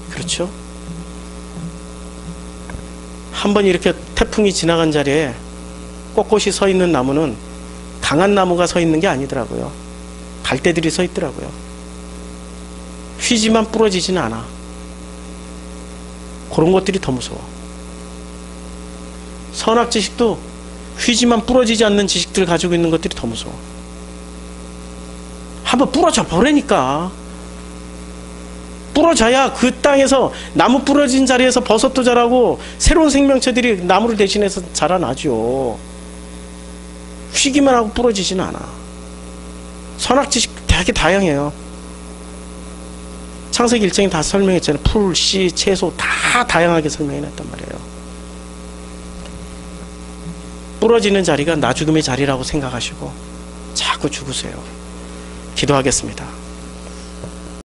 그렇죠? 한번 이렇게 태풍이 지나간 자리에 꼿꼿이 서 있는 나무는 강한 나무가 서 있는 게 아니더라고요. 갈대들이 서 있더라고요. 휘지만 부러지지는 않아. 그런 것들이 더 무서워. 선악 지식도 휘지만 부러지지 않는 지식들을 가지고 있는 것들이 더 무서워. 한번 부러져 버리니까. 부러져야 그 땅에서 나무 부러진 자리에서 버섯도 자라고 새로운 생명체들이 나무를 대신해서 자라나죠. 휘기만 하고 부러지지는 않아. 선악 지식 되게 다양해요. 창세기 1장에 다 설명했잖아요. 풀, 씨, 채소 다 다양하게 설명해놨단 말이에요. 부러지는 자리가 나 죽음의 자리라고 생각하시고 자꾸 죽으세요. 기도하겠습니다.